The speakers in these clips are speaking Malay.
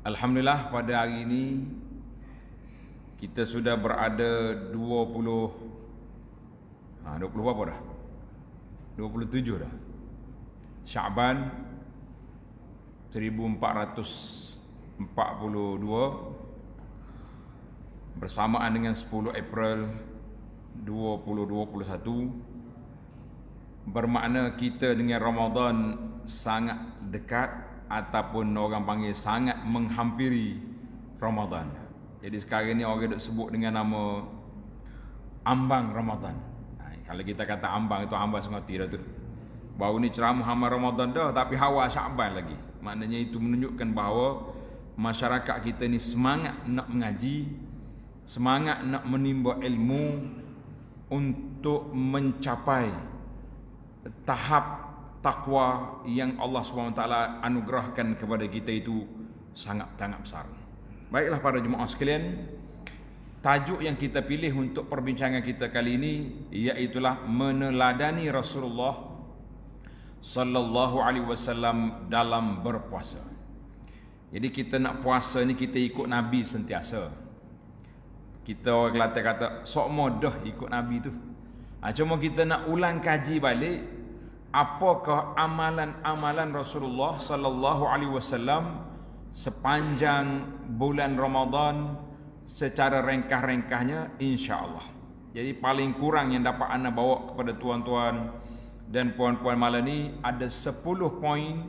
Alhamdulillah pada hari ini kita sudah berada 20 berapa dah? 27 dah. Syaban 1442 bersamaan dengan 10 April 2021, bermakna kita dengan Ramadan sangat dekat ataupun orang panggil sangat menghampiri Ramadan. Jadi sekarang ni orang duk sebut dengan nama ambang Ramadan. Kalau kita kata ambang itu ambang sengerti dah tu. Baru ni ceramah amal Ramadan dah tapi hawa Syaban lagi. Maknanya itu menunjukkan bahawa masyarakat kita ni semangat nak mengaji, semangat nak menimba ilmu untuk mencapai tahap takwa yang Allah SWT anugerahkan kepada kita itu sangat-sangat besar. Baiklah para jemaah sekalian, tajuk yang kita pilih untuk perbincangan kita kali ini iaitulah meneladani Rasulullah sallallahu alaihi wasallam dalam berpuasa. Jadi kita nak puasa ni kita ikut Nabi sentiasa. Kita orang Kelantan kata sok modah ikut Nabi tu. Cuma kita nak ulang kaji balik apakah amalan-amalan Rasulullah sallallahu alaihi wasallam sepanjang bulan Ramadan secara ringkas-ringkasnya insya-Allah. Jadi paling kurang yang dapat anda bawa kepada tuan-tuan dan puan-puan malam ni ada 10 poin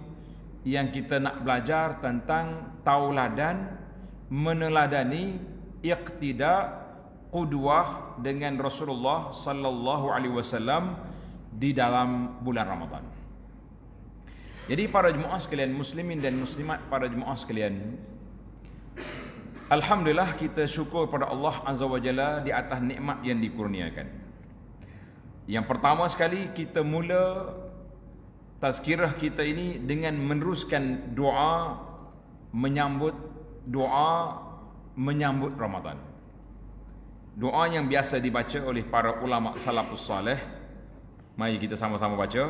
yang kita nak belajar tentang tauladan, meneladani, iqtida, qudwah dengan Rasulullah sallallahu alaihi wasallam di dalam bulan Ramadan. Jadi para jemaah sekalian, muslimin dan muslimat, para jemaah sekalian, alhamdulillah kita syukur pada Allah Azza wa Jalla di atas nikmat yang dikurniakan. Yang pertama sekali kita mula tazkirah kita ini dengan meneruskan doa menyambut Ramadan. Doa yang biasa dibaca oleh para ulama salafus saleh. Mari kita sama-sama baca.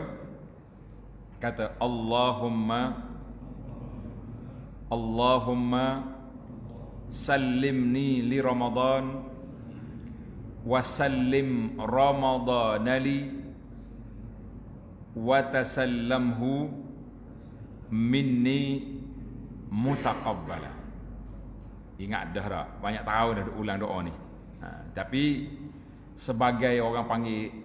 Kata Allahumma sallimni li Ramadan wa sallim Ramadana li wa tasallamhu minni mutaqabbala. Ingat dah tak? Banyak tahun dah ulang doa ni. Tapi sebagai orang panggil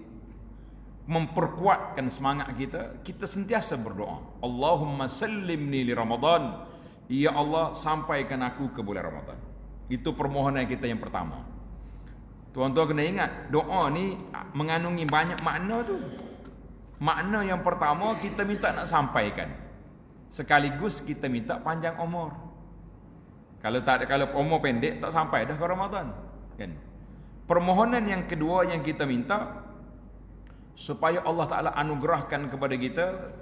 memperkuatkan semangat kita, kita sentiasa berdoa. Allahumma sallimni li Ramadan. Ya Allah, sampaikan aku ke bulan Ramadan. Itu permohonan kita yang pertama. Tuan-tuan kena ingat, doa ni mengandungi banyak makna tu. Makna yang pertama kita minta nak sampaikan. Sekaligus kita minta panjang umur. Kalau umur pendek tak sampai dah ke Ramadan, kan? Permohonan yang kedua yang kita minta supaya Allah Ta'ala anugerahkan kepada kita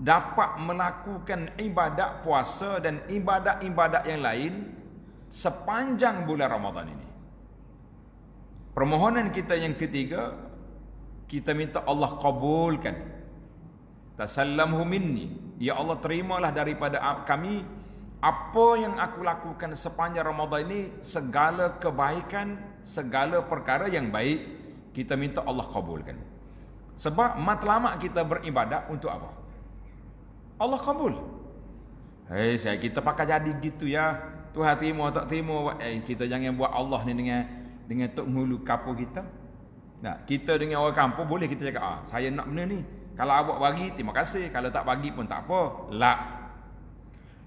dapat melakukan ibadat puasa dan ibadat-ibadat yang lain sepanjang bulan Ramadan ini. Permohonan kita yang ketiga, kita minta Allah kabulkan. Tasallamhu minni. Ya Allah, terimalah daripada kami apa yang aku lakukan sepanjang Ramadan ini, segala kebaikan, segala perkara yang baik, kita minta Allah kabulkan. Sebab matlamat kita beribadat untuk apa? Allah kabul. Kita pakai jadi gitu ya. Tuhan terima tak terima, kita jangan buat Allah ni dengan tok hulu kapur kita. Nah, kita dengan orang kampung boleh kita cakap, saya nak benda ni. Kalau awak bagi, terima kasih. Kalau tak bagi pun tak apa. La.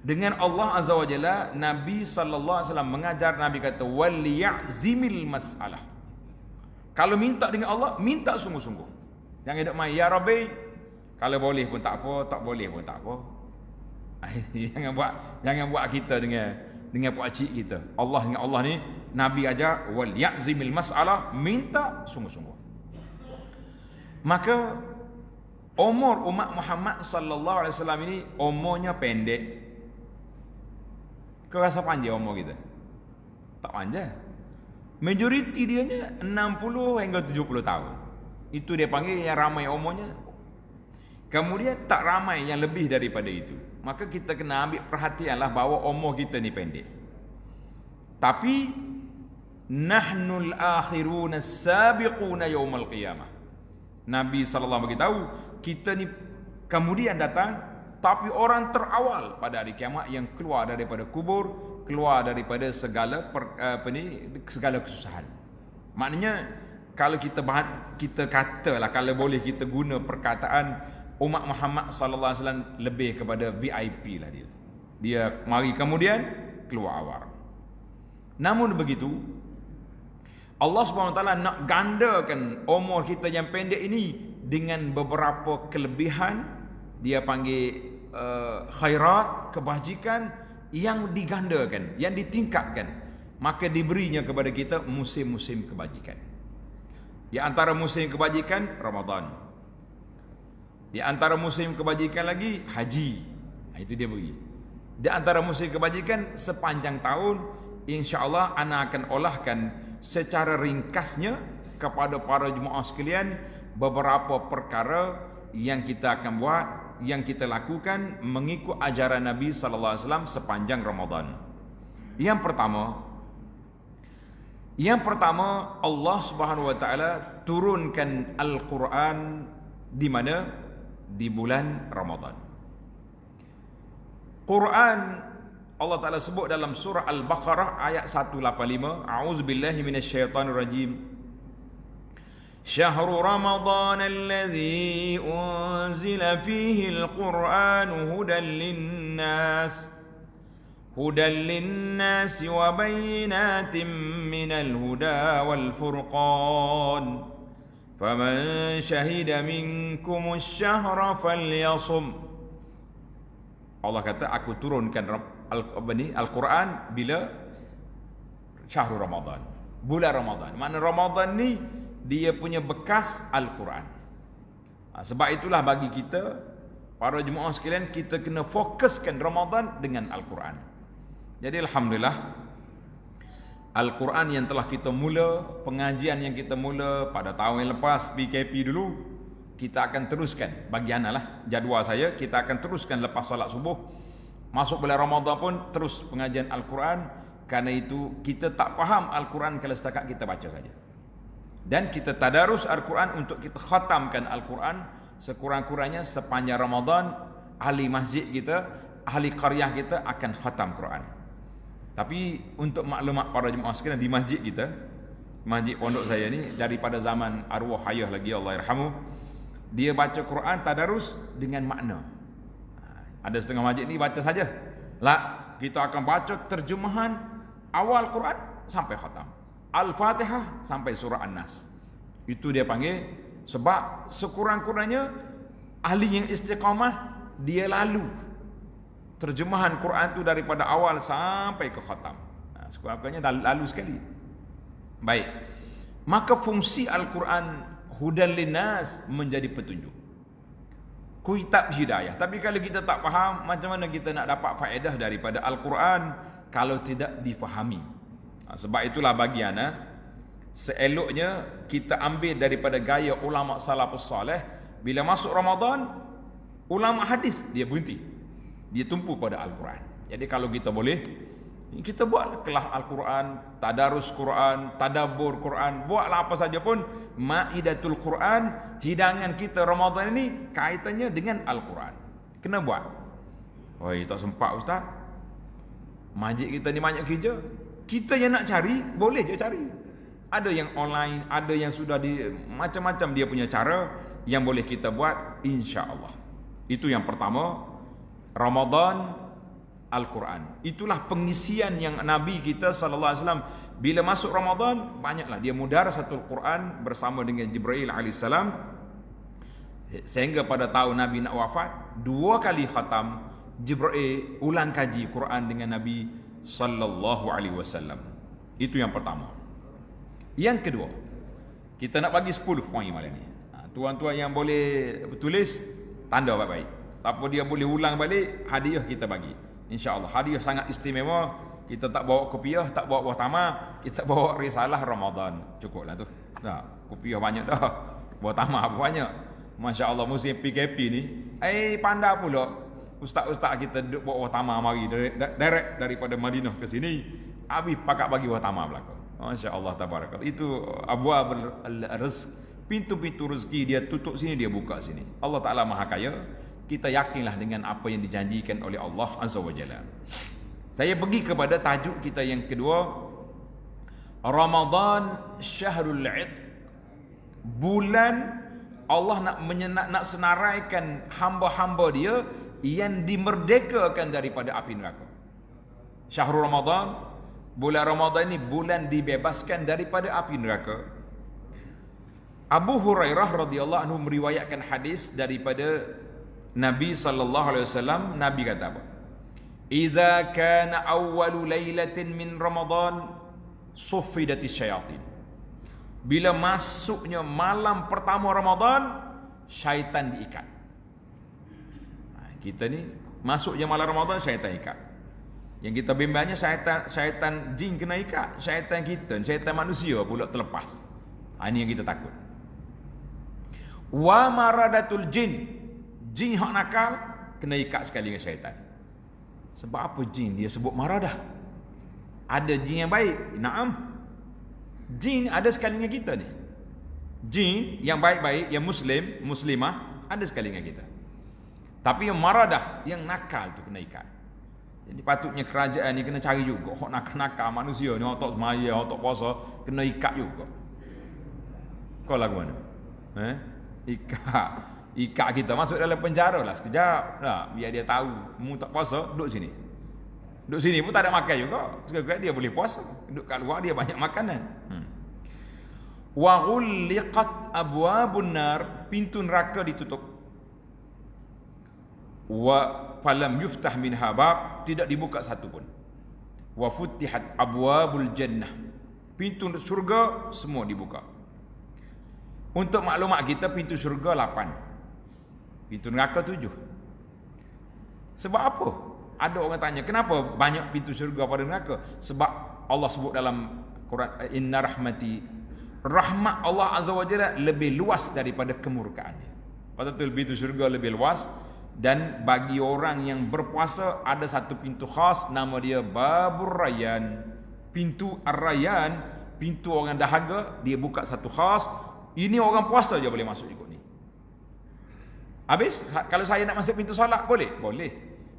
Dengan Allah Azza wa Jalla, Nabi sallallahu alaihi wasallam mengajar, Nabi kata wal ya'zimil mas'alah. Kalau minta dengan Allah, minta sungguh-sungguh. Jangan duk main ya Rabbi. Kalau boleh pun tak apa, tak boleh pun tak apa. Jangan buat kita dengan pak cik kita. Allah dengan Allah ni Nabi ajar wal ya'zimil mas'alah, minta sungguh-sungguh. Maka umur umat Muhammad sallallahu alaihi wasallam ini umurnya pendek. Kau rasa panjang umur kita? Tak panjang. Majoriti dianya 60 hingga 70 tahun. Itu dia panggil yang ramai umurnya. Kemudian tak ramai yang lebih daripada itu. maka kita kena ambil perhatianlah bahawa umur kita ni pendek. Tapi nahnul akhiruna sabiquna yaumal qiyamah. Nabi sallallahu alaihi wasallam beritahu, kita ni kemudian datang, tapi orang terawal pada hari kiamat yang keluar daripada kubur, keluar daripada segala segala kesusahan. Maknanya kalau kita katalah, kalau boleh kita guna perkataan umat Muhammad sallallahu alaihi wasallam lebih kepada VIP lah dia. Dia mari kemudian keluar awal. Namun begitu, Allah Subhanahu Wa Taala nak gandakan umur kita yang pendek ini dengan beberapa kelebihan. Dia panggil khairat, kebajikan yang digandakan, yang ditingkatkan. Maka diberinya kepada kita musim-musim kebajikan. Di antara musim kebajikan Ramadan. Di antara musim kebajikan lagi haji. Itu dia beri. Di antara musim kebajikan sepanjang tahun, insya-Allah ana akan olahkan secara ringkasnya kepada para jemaah sekalian beberapa perkara yang kita akan buat, yang kita lakukan mengikut ajaran Nabi sallallahu alaihi wasallam sepanjang Ramadan. Yang pertama Allah Subhanahu wa taala turunkan Al-Quran di mana? Di bulan Ramadan. Quran Allah Ta'ala sebut dalam surah Al-Baqarah ayat 185, A'udzubillahi minasyaitonirrajim. Syahrul Ramadan alladzi unzila fihi al-Qur'anu hudan linnas wa bayyinatin minal huda wal furqan. Faman syahida minkum asy-syahra falyasum. Allah kata, aku turunkan Al-Quran bila syahrul Ramadan, bulan Ramadan. Makna Ramadan ni dia punya bekas Al-Quran. Sebab itulah bagi kita para jemaah sekalian, kita kena fokuskan Ramadan dengan Al-Quran. Jadi alhamdulillah, Al-Quran yang telah kita mula, pengajian yang kita mula pada tahun yang lepas, PKP dulu, kita akan teruskan. Bagi ana lah, jadual saya, kita akan teruskan lepas solat subuh. Masuk bulan Ramadan pun terus pengajian Al-Quran. Kerana itu kita tak faham Al-Quran kalau setakat kita baca saja. Dan kita tadarus Al-Quran untuk kita khatamkan Al-Quran sekurang-kurangnya sepanjang Ramadan. Ahli masjid kita, ahli qaryah kita akan khatam Quran. Tapi untuk maklumat para jemaah sekalian, di masjid kita, masjid pondok saya ni, daripada zaman arwah ayah lagi, Allah yarhamu, dia baca Quran tadarus dengan makna. Ada setengah masjid ni baca saja. Lah, kita akan baca terjemahan awal Quran sampai khatam. Al-Fatihah sampai surah An-Nas. Itu dia panggil, sebab sekurang-kurangnya ahli yang istiqamah dia lalu terjemahan Quran tu daripada awal sampai ke khatam. Sekurang-kurangnya lalu sekali. Baik. Maka fungsi Al-Quran hudan linnas menjadi petunjuk, kitab hidayah. Tapi kalau kita tak faham, macam mana kita nak dapat faedah daripada Al-Quran kalau tidak difahami? Sebab itulah bagi ana, seeloknya kita ambil daripada gaya ulama salafus salih. Bila masuk Ramadan, ulama hadis dia berhenti, dia tumpu pada Al-Quran. Jadi kalau kita boleh, kita buat kelas Al-Quran, tadarus Quran, tadabbur Quran, buatlah apa saja pun. Maidatul Quran, hidangan kita Ramadan ini kaitannya dengan Al-Quran. Kena buat. Oi, tak sempat ustaz. Masjid kita ni banyak kerja. Kita yang nak cari, boleh je cari. Ada yang online, ada yang sudah di macam-macam dia punya cara yang boleh kita buat, insya-Allah. Itu yang pertama, Ramadan Al-Quran. Itulah pengisian yang Nabi kita sallallahu alaihi wasallam bila masuk Ramadan, banyaklah dia mudarasatul Quran bersama dengan Jibril alaihissalam, sehingga pada tahun Nabi nak wafat 2 kali khatam Jibril ulang kaji Quran dengan Nabi sallallahu alaihi wasallam. Itu yang pertama. Yang kedua, kita nak bagi 10 poin malam ni. Tuan-tuan yang boleh tulis, tanda baik-baik. Siapa dia boleh ulang balik, hadiah kita bagi. InsyaAllah hadiah sangat istimewa. Kita tak bawa kopiah, tak bawa buah tamar, kita bawa risalah Ramadan. Cukuplah tu. Nah, kopiah banyak dah. Buah tamar apa banyak. Masya-Allah musim PKP ni, pandai pula Ustaz-ustaz kita duduk bawa tamar mari direct daripada Madinah ke sini, habis pakat bagi tamar belaka. Masya-Allah tabarakallah. Itu abwabul rizq, pintu-pintu rezeki dia tutup sini, dia buka sini. Allah Taala Maha Kaya. Kita yakinlah dengan apa yang dijanjikan oleh Allah Azza wa Jalla. Saya pergi kepada tajuk kita yang kedua, Ramadan Syahrul 'Itq. Bulan Allah nak senaraikan hamba-hamba dia yang dimerdekakan daripada api neraka. Syahrul Ramadan, bulan Ramadan ini bulan dibebaskan daripada api neraka. Abu Hurairah radhiyallahu anhu meriwayatkan hadis daripada Nabi sallallahu alaihi wasallam. Nabi kata apa? Idza kana awwalu lailatin min Ramadan suffidatis syayatin. Bila masuknya malam pertama Ramadan, syaitan diikat. Kita ni masuknya malam Ramadan, syaitan ikat. Yang kita bimbangnya syaitan jin kena ikat, syaitan kita, syaitan manusia pula terlepas. Ini yang kita takut. Wa maradatul jin, jin hak nakal kena ikat sekali dengan syaitan. Sebab apa jin dia sebut maradah? Ada jin yang baik, naam. Jin ada sekali dengan kita ni. Jin yang baik-baik, yang muslimah ada sekali dengan kita. Tapi yang maradah, yang nakal tu kena ikat. Jadi patutnya kerajaan ni kena cari juga hak nakal-nakal manusia ni, hak tak semaya, hak tak puasa, kena ikat juga. Kau lagu mana? Ikat kita masuk dalam penjara lah sekejap lah, biar dia tahu mu tak puasa, duduk sini. Duduk sini pun tak ada makan juga. Sekejap dia boleh puasa. Duduk kat luar dia banyak makanan. Wa ghulliqat abwabun nar, pintu neraka ditutup. Wa falam yuftah minha bab, tidak dibuka satu pun. Wa futihat abwabul jannah, pintu syurga semua dibuka. Untuk maklumat kita, pintu syurga 8, pintu neraka 7. Sebab apa? Ada orang tanya, kenapa banyak pintu syurga pada neraka? Sebab Allah sebut dalam Quran, inna rahmati, rahmat Allah Azza wa Jalla lebih luas daripada kemurkaannya. Betul, pintu syurga lebih luas. Dan bagi orang yang berpuasa ada satu pintu khas, nama dia Babur Rayyan, pintu Ar-Rayyan, pintu orang dahaga. Dia buka satu khas, ini orang puasa je boleh masuk ikut ni. Habis kalau saya nak masuk pintu solat boleh? Boleh.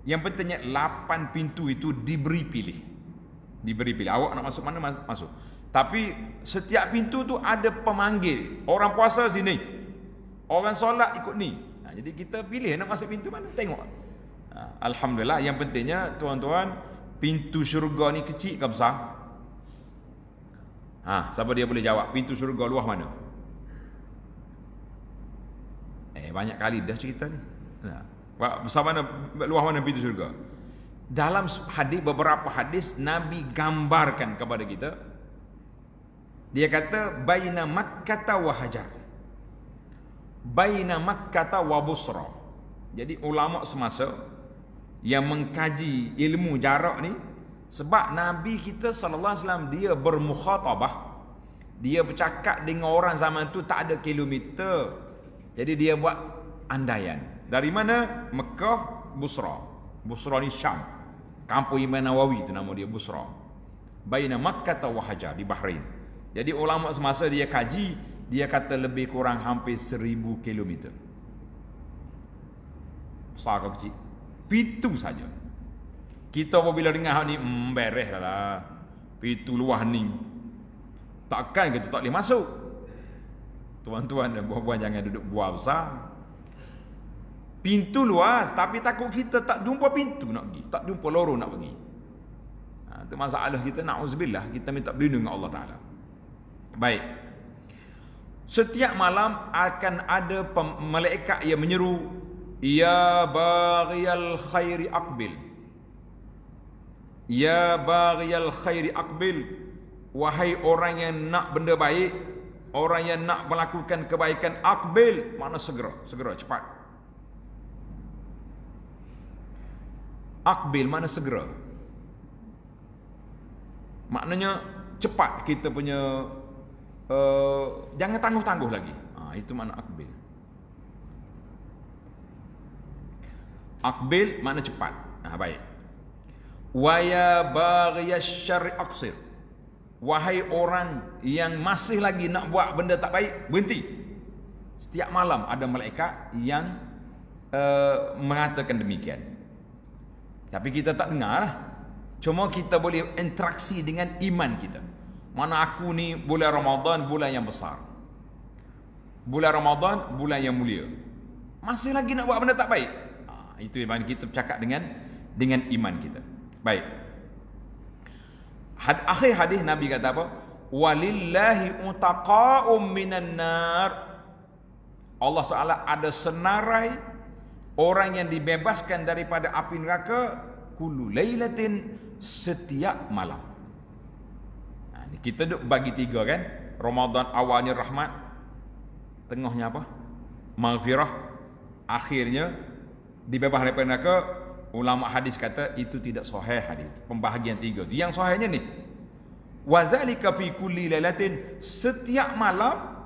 Yang pentingnya 8 pintu itu diberi pilih. Diberi pilih, awak nak masuk mana masuk. Tapi setiap pintu tu ada pemanggil. Orang puasa sini, orang solat ikut ni. Jadi kita pilih nak masuk pintu mana, tengok. Alhamdulillah, yang pentingnya tuan-tuan, pintu syurga ni kecil ke besar? Siapa dia boleh jawab? Pintu syurga luar mana? Banyak kali dah cerita ni. Besar mana, luar mana pintu syurga? Dalam hadis, beberapa hadis Nabi gambarkan kepada kita. Dia kata baina Makkah wa Hajar, baina Makkah wa Busra. Jadi ulama semasa yang mengkaji ilmu jarak ni, sebab Nabi kita sallallahu alaihi wasallam dia bermukhatabah, dia bercakap dengan orang zaman tu tak ada kilometer. Jadi dia buat andaian. Dari mana? Mekah, Busra. Busra ni Syam. Kampung Imam Nawawi tu nama dia Busra. Baina Makkah wa Hajar di Bahrain. Jadi ulama semasa dia kaji, dia kata lebih kurang hampir 1000 kilometer. Besar ke kecil? Pintu saja. Kita apabila dengar ni, beres lah. Pintu luar ni. Takkan kita tak boleh masuk. Tuan-tuan dan puan-puan jangan duduk buah besar. Pintu luas, tapi takut kita tak jumpa pintu nak pergi, tak jumpa lorong nak pergi. Itu masalah kita, na'udzubillah, kita minta berlindung dengan Allah Ta'ala. Baik. Setiap malam akan ada malaikat yang menyeru, ya baghiyal khairi aqbil, ya baghiyal khairi aqbil, wahai orang yang nak benda baik, orang yang nak melakukan kebaikan, aqbil, makna segera, cepat. Aqbil mana segera, maknanya cepat kita punya, jangan tangguh-tangguh lagi. Itu makna aqbil. Aqbil makna cepat. Baik. Wa ya baghiyash syarri aqsir. Wahai orang yang masih lagi nak buat benda tak baik, berhenti. Setiap malam ada malaikat yang mengatakan demikian. Tapi kita tak dengar lah. Cuma kita boleh interaksi dengan iman kita. Mana aku ni bulan Ramadan, bulan yang besar. Bulan Ramadan, bulan yang mulia. Masih lagi nak buat benda tak baik. Itu yang kita bercakap dengan iman kita. Baik. Akhir hadis Nabi kata apa? Walillahi utaqa'um minan nar. Allah SWT ada senarai orang yang dibebaskan daripada api neraka kullu lailatin, setiap malam. Kita duk bagi 3 kan. Ramadan awalnya rahmat, tengahnya apa? Maghfirah, akhirnya dibebas daripada neraka. Ulama hadis kata itu tidak sahih hadis. Pembahagian 3 tu. Yang sahihnya ni, wa zalika fi kulli lailatin, setiap malam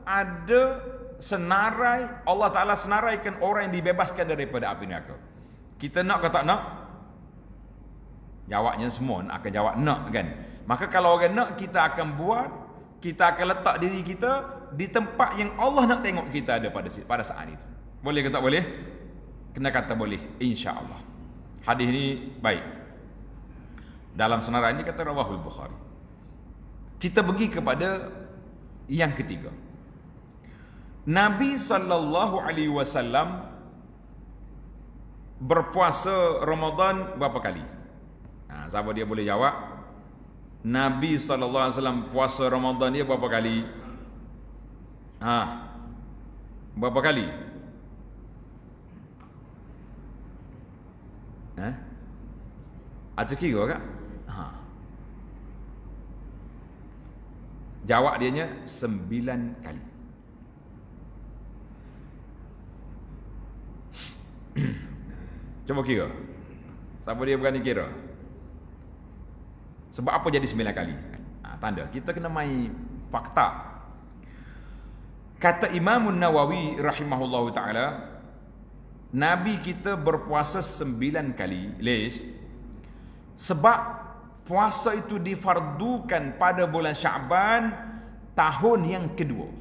ada senarai, Allah Taala senaraikan orang yang dibebaskan daripada api neraka. Kita nak ke tak nak? Jawabnya semua akan jawab nak kan. Maka kalau orang nak, kita akan buat, kita akan letak diri kita di tempat yang Allah nak tengok kita ada pada saat itu. Boleh ke tak boleh? Kena kata boleh, insya-Allah. Hadis ni baik. Dalam senarai ini kata rawahul Bukhari. Kita pergi kepada yang ketiga. Nabi sallallahu alaihi wasallam berpuasa Ramadan berapa kali? Siapa dia boleh jawab? Nabi sallallahu alaihi wasallam puasa Ramadan dia berapa kali? Berapa kali? Ada kira tak? Jawab dianya 9 kali. Cuba kira. Siapa dia berani kira? Sebab apa jadi 9 kali? Tanda kita kena main fakta. Kata Imam Nawawi rahimahullahu taala, Nabi kita berpuasa 9 kali. Sebab puasa itu difardukan pada bulan Syaban tahun yang kedua.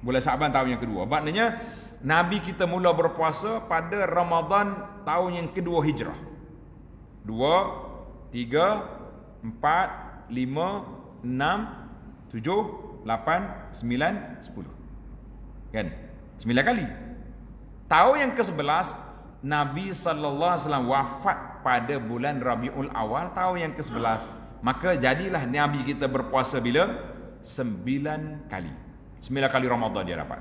Bulan Syaban tahun yang kedua. Maknanya Nabi kita mula berpuasa pada Ramadan tahun yang kedua Hijrah. 2, 3, 4, 5, 6, 7, 8, 9, 10. Kan? 9 kali. Tahun yang ke-11 Nabi sallallahu alaihi wasallam wafat pada bulan Rabiul Awal tahun yang ke-11. Maka jadilah Nabi kita berpuasa bila? 9 kali. 9 kali Ramadan dia dapat.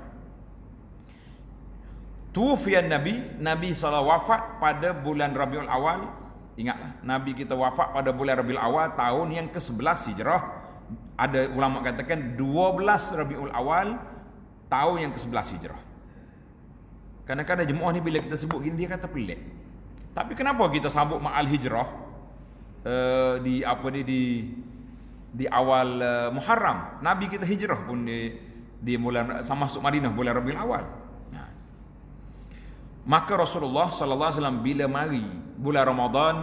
Tufian Nabi SAW wafat pada bulan Rabiul Awal. Ingatlah, Nabi kita wafat pada bulan Rabiul Awal tahun yang ke-11 Hijrah. Ada ulama katakan 12 Rabiul Awal tahun yang ke-11 Hijrah. Kadang-kadang jemaah ni bila kita sebut gini dia kata pelik. Tapi kenapa kita sambut ma'al hijrah di awal Muharram? Nabi kita hijrah pun di bulan masuk Madinah bulan Rabiul Awal. Maka Rasulullah sallallahu alaihi wasallam bila mari bulan Ramadan,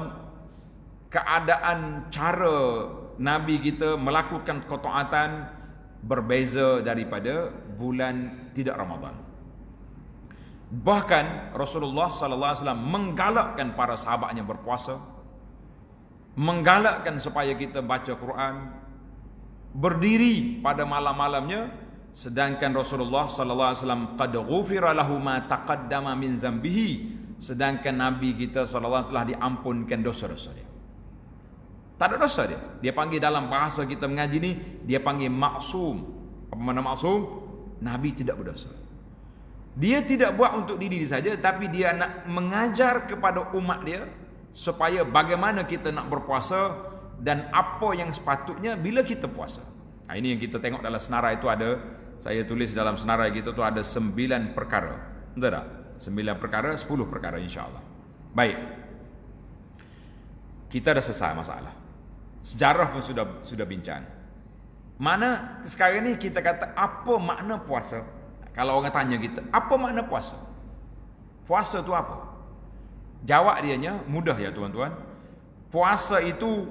keadaan cara Nabi kita melakukan ketaatan berbeza daripada bulan tidak Ramadan. Bahkan Rasulullah sallallahu alaihi wasallam menggalakkan para sahabatnya berpuasa, menggalakkan supaya kita baca Quran, berdiri pada malam-malamnya, sedangkan Rasulullah sallallahu alaihi wasallam qad ghufira lahu ma taqaddama min dzambihi, sedangkan Nabi kita sallallahu alaihi wasallam diampunkan dosa-dosa dia. Tak ada dosa dia. Dia panggil dalam bahasa kita mengaji ni, dia panggil maksum. Apa makna maksum? Nabi tidak berdosa. Dia tidak buat untuk diri dia saja, tapi dia nak mengajar kepada umat dia supaya bagaimana kita nak berpuasa dan apa yang sepatutnya bila kita puasa. Ini yang kita tengok dalam senarai itu ada, saya tulis dalam senarai kita tu ada 9 perkara. Betul tak? 9 perkara, 10 perkara insya-Allah. Baik. Kita dah selesai masalah. Sejarah pun sudah bincang. Mana sekarang ni kita kata apa makna puasa? Kalau orang tanya kita, apa makna puasa? Puasa tu apa? Jawab dianya mudah ya tuan-tuan. Puasa itu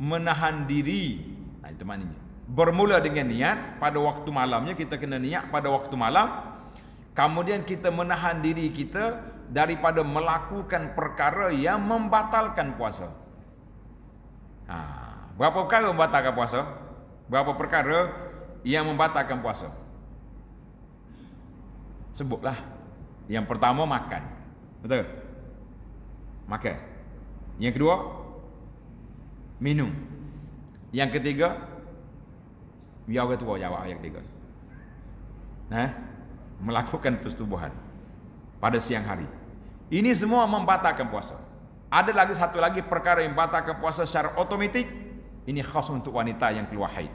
menahan diri. Itu maknanya. Bermula dengan niat pada waktu malamnya, kita kena niat pada waktu malam. Kemudian kita menahan diri kita daripada melakukan perkara yang membatalkan puasa. Berapa perkara membatalkan puasa? Berapa perkara yang membatalkan puasa? Sebutlah. Yang pertama makan. Betul? Makan. Yang kedua minum. Yang ketiga, biar orang tua jawab yang ketiga. Melakukan persetubuhan pada siang hari. Ini semua membatalkan puasa. Ada lagi satu lagi perkara yang membatalkan puasa secara otomatik. Ini khas untuk wanita yang keluar haid.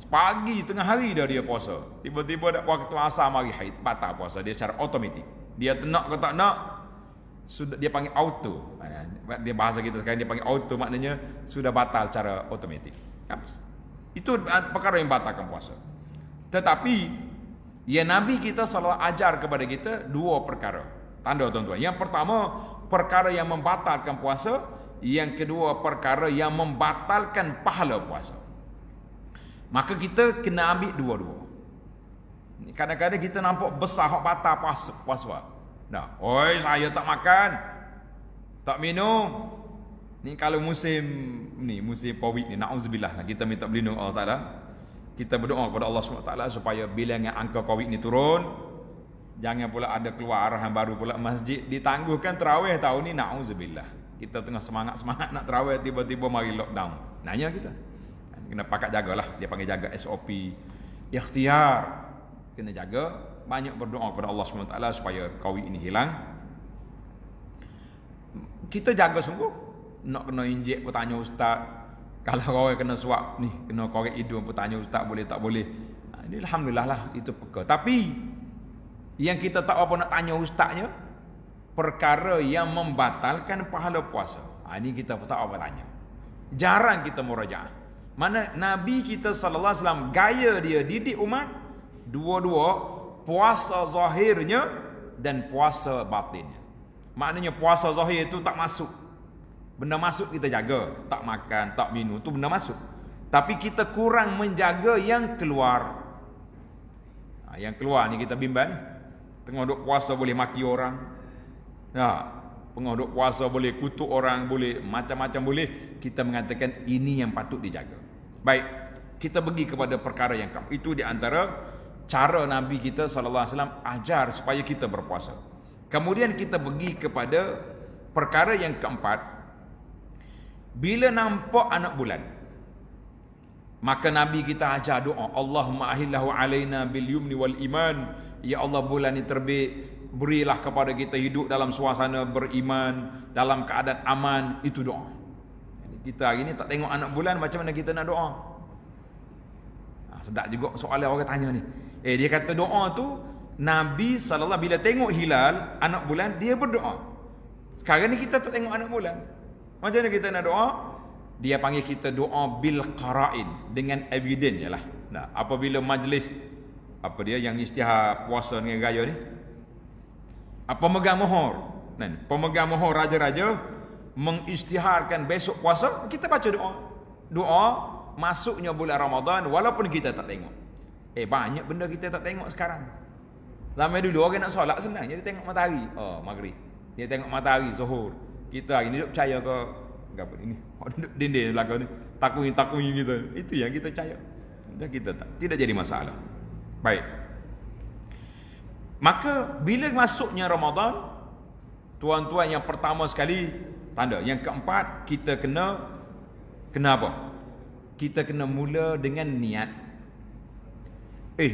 Pagi tengah hari dah dia puasa. Tiba-tiba waktu asar mari haid, batal puasa dia secara otomatik. Dia nak ke tak nak, sudah dia panggil auto. Dia bahasa kita sekarang dia panggil auto, maknanya sudah batal secara otomatik. Habis. Itu perkara yang batalkan puasa. Tetapi ya Nabi kita selalu ajar kepada kita dua perkara. Tanda tuan-tuan. Yang pertama, perkara yang membatalkan puasa. Yang kedua, perkara yang membatalkan pahala puasa. Maka kita kena ambil dua-dua. Kadang-kadang kita nampak besar hak batal puasa. Oi, saya tak makan, tak minum. Ni kalau musim Covid ni, na'udzubillah, kita minta berlindung Allah Taala. Kita berdoa kepada Allah SWT supaya bilangan angka Covid ni turun. Jangan pula ada keluar arahan baru pula masjid ditangguhkan tarawih tahun ni, na'udzubillah. Kita tengah semangat-semangat nak tarawih, tiba-tiba mari lockdown. Nanya kita. Kena pakat jagalah, dia panggil jaga SOP. Ikhtiar. Kena jaga, banyak berdoa kepada Allah SWT supaya Covid ini hilang. Kita jaga sungguh. Nak kena injek pun tanya ustaz. Kalau orang kena suap ni, kena korek hidung pun tanya ustaz boleh tak boleh. Ini alhamdulillah lah, itu perkara. Tapi yang kita tak apa nak tanya ustaznya, perkara yang membatalkan pahala puasa. Ini kita tak apa tanya. Jarang kita murajaah. Mana Nabi kita sallallahu alaihi wasallam gaya dia didik umat dua-dua, puasa zahirnya dan puasa batinnya. Maknanya puasa zahir itu tak masuk. Benda masuk kita jaga, tak makan, tak minum, tu benda masuk. Tapi kita kurang menjaga yang keluar. Yang keluar ni kita bimbang. Tengah duk puasa boleh maki orang. Tengah duk puasa boleh kutuk orang, boleh macam-macam boleh. Kita mengatakan ini yang patut dijaga. Baik, kita pergi kepada perkara yang keempat. Itu di antara cara Nabi kita sallallahu alaihi wasallam ajar supaya kita berpuasa. Kemudian kita pergi kepada perkara yang keempat. Bila nampak anak bulan, maka Nabi kita ajar doa, Allahumma ahillahu alaina bil yumni wal iman. Ya Allah, bulan ini terbit, berilah kepada kita hidup dalam suasana beriman, dalam keadaan aman. Itu doa. Kita hari ni tak tengok anak bulan, macam mana kita nak doa? Sedap juga soalan orang tanya ni. Dia kata doa tu Nabi SAW bila tengok hilal anak bulan, dia berdoa. Sekarang ni kita tak tengok anak bulan, macam mana kita nak doa? Dia panggil kita doa bil qara'in, dengan evidence je lah. Apabila majlis dia yang istihar puasa dengan gaya ni, pemegang mohor, pemegang mohor raja-raja mengisytiharkan besok puasa, kita baca doa masuknya bulan Ramadan walaupun kita tak tengok. Banyak benda kita tak tengok sekarang. Lama dulu orang nak solat senang, dia tengok matahari, maghrib, dia tengok matahari zuhur. Kita hari ni duk percaya ke apa ini, duduk dinding belakang ni takui gitu, itu yang kita percaya. Dan kita tidak jadi masalah. Baik, maka bila masuknya Ramadan, tuan-tuan, yang pertama sekali tanda, yang keempat, kita kena apa? Kita kena mula dengan niat.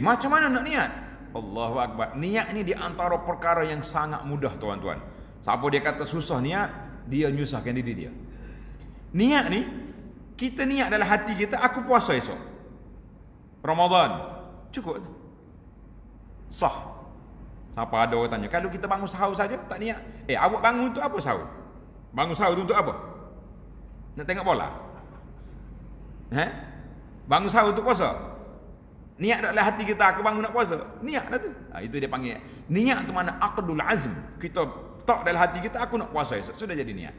Macam mana nak niat? Allahu Akbar. Niat ni di antara perkara yang sangat mudah, tuan-tuan. Siapa dia kata susah niat, dia nyusahkan diri dia. Niat ni, kita niat dalam hati kita, aku puasa esok Ramadan, cukup, sah. Siapa ada orang tanya, kalau kita bangun sahur saja tak niat, awak bangun untuk apa sahur? Bangun sahur untuk apa? Nak tengok bola? Bangun sahur untuk puasa? Niat dalam hati kita, aku bangun nak puasa. Niat dah tu. Itu dia panggil. Niat tu mana aqdul azm. Kita tak dalam hati kita, aku nak puasa esok. Sudah jadi niat.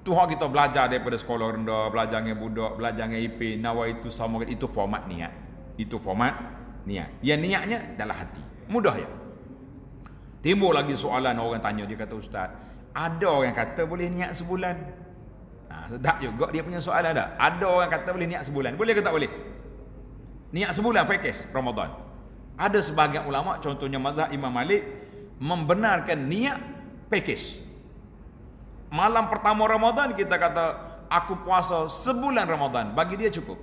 Tu hak kita belajar daripada sekolah rendah, belajar dengan budak, belajar dengan IP, nawaitu sama, itu format niat. Itu format niat. Yang niatnya dalam hati. Mudah ya. Timbul lagi soalan, orang tanya, dia kata, Ustaz, ada orang kata boleh niat sebulan. Sedap juga dia punya soalan dah. Ada orang kata boleh niat sebulan. Boleh ke tak boleh? Niat sebulan fakis Ramadan. Ada sebahagian ulama, contohnya mazhab Imam Malik, membenarkan niat pakej. Malam pertama Ramadan kita kata aku puasa sebulan Ramadan, bagi dia cukup.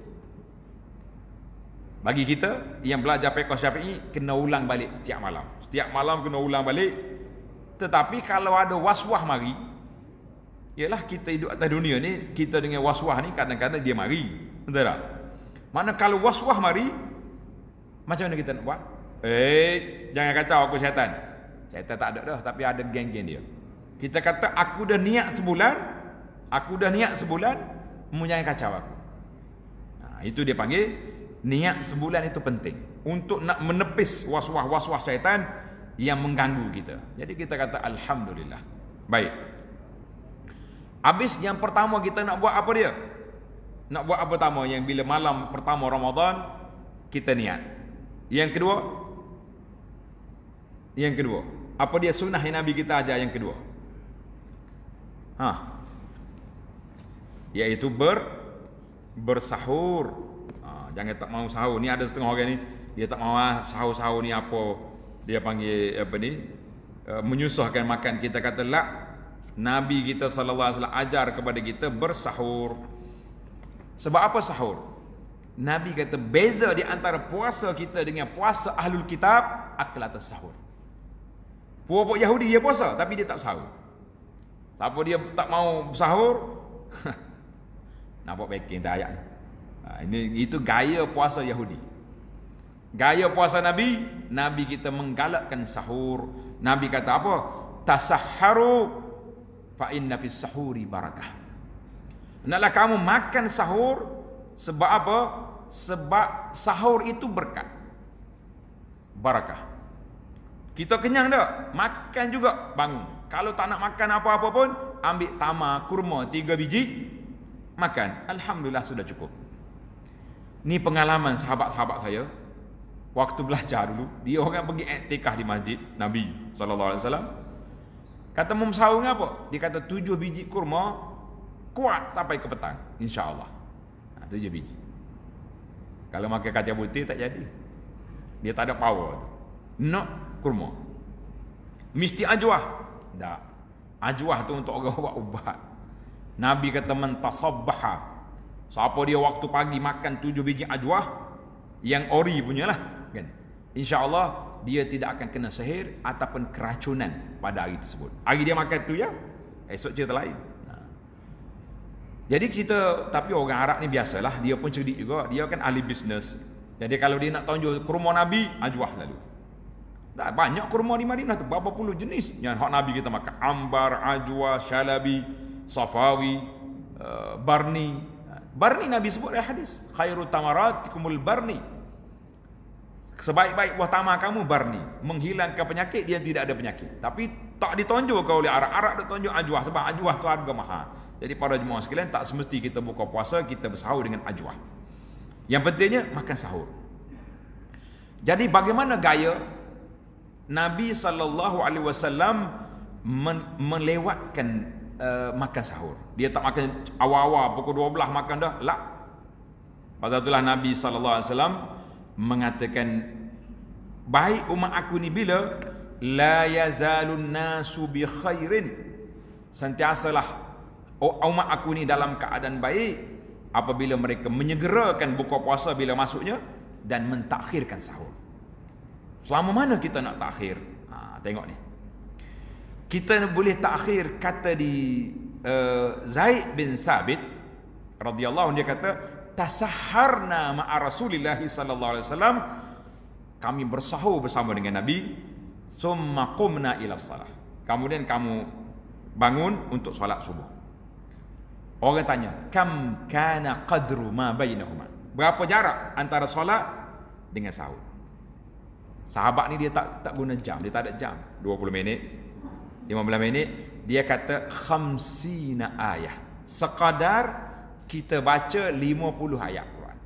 Bagi kita yang belajar fiqh Syafi'i, kena ulang balik setiap malam. Setiap malam kena ulang balik. Tetapi kalau ada waswah mari, ialah kita hidup atas dunia ni, kita dengan waswah ni kadang-kadang dia mari. Betul tak? Mana kalau waswah mari, macam mana kita nak buat? Jangan kacau aku syaitan. Syaitan tak ada dah, tapi ada geng-geng dia. Kita kata aku dah niat sebulan, jangan kacau aku. Itu dia panggil niat sebulan. Itu penting untuk nak menepis waswah-waswah syaitan yang mengganggu kita. Jadi kita kata alhamdulillah. Baik. Habis yang pertama kita nak buat apa dia? Nak buat apa pertama? Yang bila malam pertama Ramadan kita niat. Yang kedua, apa dia sunnah yang Nabi kita ajar yang kedua? Iaitu bersahur. Jangan tak mau sahur. Ni ada setengah orang ni, dia tak mau sahur-sahur ni apa? Dia panggil apa ni? Menyusahkan makan. Kita kata la. Nabi kita sallallahu alaihi wasallam ajar kepada kita bersahur. Sebab apa sahur? Nabi kata beza di antara puasa kita dengan puasa ahlul kitab, aklatus sahur. Puak-puak Yahudi dia puasa tapi dia tak sahur. Siapa dia tak mau sahur, nampak backing dah ayat ni. Itu gaya puasa Yahudi. Gaya puasa Nabi, Nabi kita menggalakkan sahur. Nabi kata apa? Tasahharu fa inna fis sahuri barakah. Hendaklah kamu makan sahur. Sebab apa? Sebab sahur itu berkat, barakah. Kita kenyang tak? Makan juga bangun. Kalau tak nak makan apa-apa pun, ambil tamar, kurma 3 biji, makan. Alhamdulillah sudah cukup. Ni pengalaman sahabat-sahabat saya waktu belajar dulu. Dia orang pergi iktikaf di masjid Nabi SAW. Kata mau sahur apa? Dia kata 7 biji kurma kuat sampai ke petang, insya-Allah. 7 biji. Kalau makan kacang putih tak jadi. Dia tak ada power. Nak kurma. Mesti ajwah. Tak. Ajwah tu untuk orang buat ubat. Nabi kata man tasabbaha. Siapa dia waktu pagi makan 7 biji ajwah yang ori punyalah, kan? Insya-Allah dia tidak akan kena sihir ataupun keracunan pada hari tersebut. Hari dia makan tu ya, esok cerita lain. Jadi kita, tapi orang Arab ni biasalah, dia pun cerdik juga, dia kan ahli bisnes. Jadi kalau dia nak tunjuk kurma Nabi, ajwah lalu. Dah banyak kurma di Madinah tu, berapa puluh jenis yang hak Nabi kita makan. Ambar, ajwa, syalabi, safawi, barni. Barni Nabi sebut dalam hadis, khairu tamaratikumul barni. Sebaik-baik buah tamar kamu barni, menghilangkan penyakit, dia tidak ada penyakit. Tapi tak ditonjol oleh Arab. Arab dia tunjuk ajwah sebab ajwah tu harga mahal. Jadi para jemaah sekalian, tak semesti kita buka puasa kita bersahur dengan ajwah. Yang pentingnya makan sahur. Jadi bagaimana gaya Nabi SAW melewatkan makan sahur? Dia tak makan awal-awal pukul 12 makan dah. Tak. Pasal itulah Nabi SAW mengatakan, baik umat aku ni bila la yazalun nasu bi khairin, sentiasalah umat aku ni dalam keadaan baik apabila mereka menyegerakan buka puasa bila masuknya dan mentakhirkan sahur. Selama mana kita nak takhir? Tengok ni. Kita boleh takhir, kata di Zaid bin Thabit radhiyallahu anhu, dia kata tasahharna ma'a Rasulillah sallallahu alaihi wasallam, kami bersahur bersama dengan Nabi, summa qumna ila salah, kemudian kamu bangun untuk solat subuh. Orang tanya, kam kana qadru ma bainahuma, berapa jarak antara solat dengan sahur. Sahabat ni dia tak guna jam, dia tak ada jam. 20 minit, 15 minit, dia kata khamsina ayah. Sekadar kita baca 50 ayat Quran.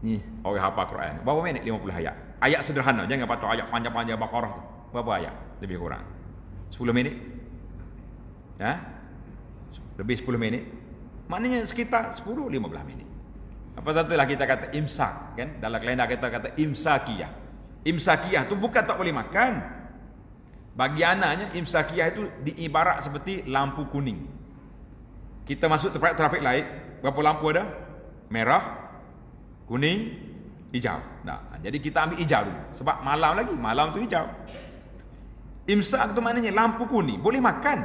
Ni orang hafal Quran. Berapa minit 50 ayat? Ayat sederhana, jangan patut ayat panjang-panjang Baqarah tu. Berapa ayat? Lebih kurang 10 minit. Lebih 10 minit. Maknanya sekitar 10-15 minit. Apa satulah kita kata imsak, kan? Dalam kalender kita kata imsakiyah. Imsakiyah tu bukan tak boleh makan. Bagi anaknya imsakiyah itu diibarat seperti lampu kuning. Kita masuk tempat trafik light, berapa lampu ada? Merah, kuning, hijau. Nah, jadi kita ambil hijau dulu. Sebab malam tu hijau. Imsak tu maknanya lampu kuning, boleh makan.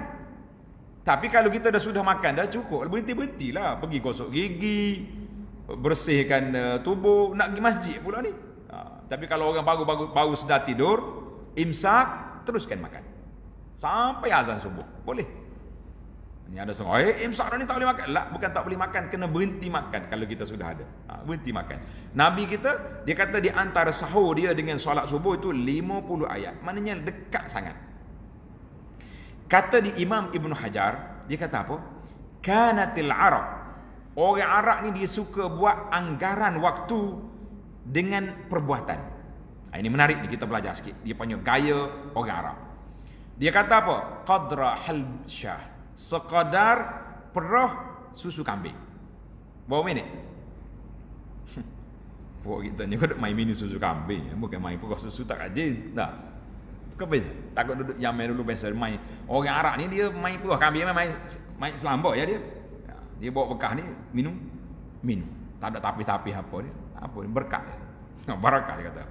Tapi kalau kita sudah makan dah cukup, berhenti-berhentilah, pergi gosok gigi, bersihkan tubuh, nak pergi masjid pula ni. Tapi kalau orang baru sedar tidur, imsak, teruskan makan sampai azan subuh, boleh. Ini ada seorang, imsak dah ni tak boleh makan. Lah, bukan tak boleh makan, kena berhenti makan kalau kita sudah ada. Berhenti makan. Nabi kita, dia kata di antara sahur dia dengan solat subuh itu 50 ayat. Maknanya dekat sangat. Kata di Imam Ibn Hajar, dia kata apa? Kanatil Arab. Orang Arab ni dia suka buat anggaran waktu dengan perbuatan. Ini menarik ni, kita belajar sikit. Dia punya gaya orang Arab. Dia kata apa? Qadra halbsyah. Sekadar perah susu kambing. Berapa minit? Buat kita ni kau main minum susu kambing, bukan main perah susu tak rajin. Dah. Kau beza. Takut duduk Yaman dulu biasa main. Orang Arab ni dia main perah kambing, main selamba ya dia. Dia bawa bekah ni minum. Tak ada tapi-tapi apa dia. Apa ni berkat dia. Barakah dia kata.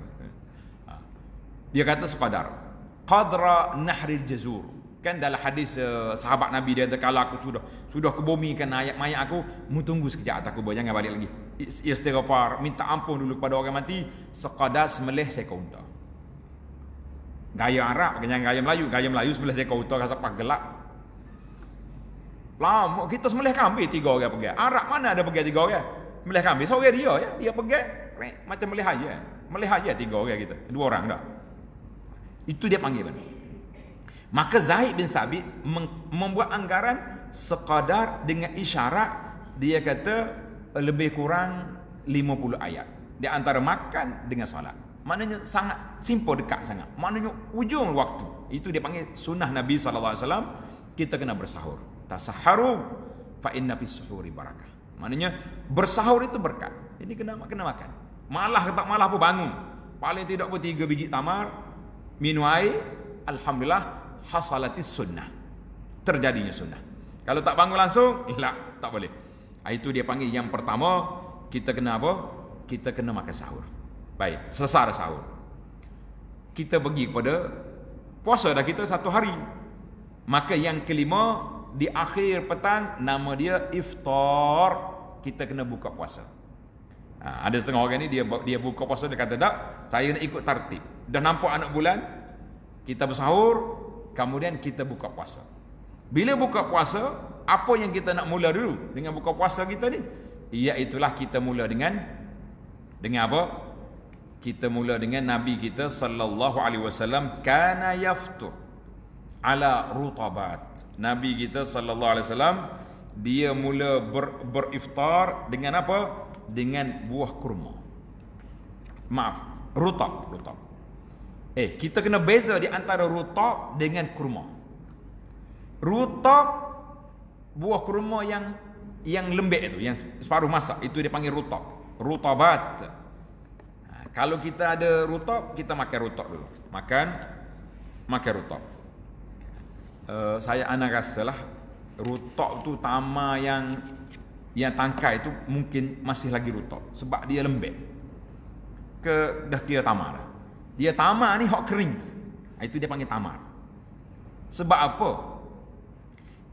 Dia kata sekadar qadra nahril jazur. Kan dalam hadis sahabat Nabi dia kata, kalau aku sudah ke bumi kan mayat aku, mu tunggu sekejap, aku jangan balik lagi. Istighfar, minta ampun dulu kepada orang mati sekadar sembelih seekor unta. Gaya Arab, bukan gaya Melayu sembelih seekor unta rasa pak gelap. Lama kita sembelih kambing 3 orang pergi. Arab mana ada pergi 3 orang? Sembelih kambing seorang dia pergi macam melih aja 3 orang kita. 2 orang dah. Itu dia panggil mana? Maka Zaid bin Sabit membuat anggaran sekadar dengan isyarat, dia kata lebih kurang 50 ayat di antara makan dengan solat. Maknanya sangat simple, dekat sangat. Maknanya ujung waktu. Itu dia panggil sunnah Nabi SAW. Kita kena bersahur. Tasahharu fa inna fis suhuri barakah. Maknanya bersahur itu berkat. Jadi kena makan. Malah tak malah pun bangun. Paling tidak pun 3 biji tamar, minum air, alhamdulillah hasalatis sunnah. Terjadinya sunnah. Kalau tak bangun langsung, tak boleh. Itu dia panggil yang pertama, kita kena apa? Kita kena makan sahur. Baik, selesai sahur. Kita pergi kepada puasa dah kita 1 hari. Maka yang kelima, di akhir petang, nama dia iftar. Kita kena buka puasa. Ada setengah orang ni dia buka puasa, dia kata tak, saya nak ikut tertib. Dah nampak anak bulan, kita bersahur, kemudian kita buka puasa. Bila buka puasa, apa yang kita nak mula dulu dengan buka puasa kita ni? Iaitulah kita mula dengan apa? Kita mula dengan Nabi kita sallallahu alaihi wasallam kana yaftur ala rutabat. Nabi kita sallallahu alaihi wasallam dia mula beriftar dengan apa? Dengan buah kurma. Maaf, rutab. Kita kena beza di antara rutab dengan kurma. Rutab buah kurma yang lembek itu, yang separuh masak, itu dia panggil rutab. Rutabat. Kalau kita ada rutab, kita makan rutab dulu. Makan rutab. Saya rasalah rutab tu tamar yang tangkai itu mungkin masih lagi rutab sebab dia lembek. Dah kira tamar dah. Dia tamar ni hok kering tu. Itu dia panggil tamar. Sebab apa?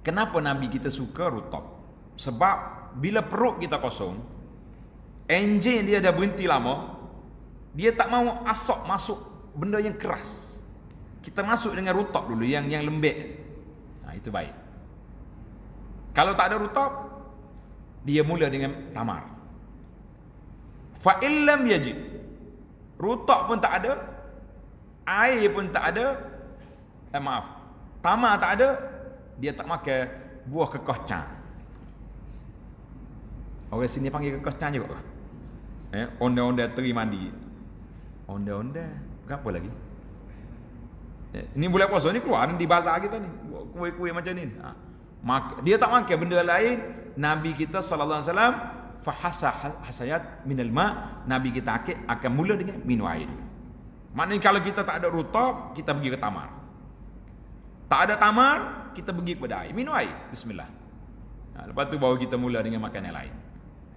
Kenapa Nabi kita suka rutab? Sebab bila perut kita kosong, enjin dia dah berhenti lama, dia tak mau asap masuk benda yang keras. Kita masuk dengan rutab dulu yang lembek. Itu baik. Kalau tak ada rutab, dia mula dengan tamar. Fa illam yajid, rutak pun tak ada, air pun tak ada, tamar tak ada, dia tak makan buah kekocang. Orang sini panggil kekocang juga. Onda-onda teri mandi. Onda-onda, berapa lagi? Ini bulan puasa ni keluar di bazar kita ni. Kuih-kuih macam ni. Dia tak makan benda lain. Nabi kita sallallahu alaihi wasallam hasayat minal ma, Nabi kita akan mula dengan minum air. Maknanya kalau kita tak ada rutab, kita pergi ke tamar. Tak ada tamar, kita pergi kepada air, minum air, bismillah. Lepas tu baru kita mula dengan makan yang lain.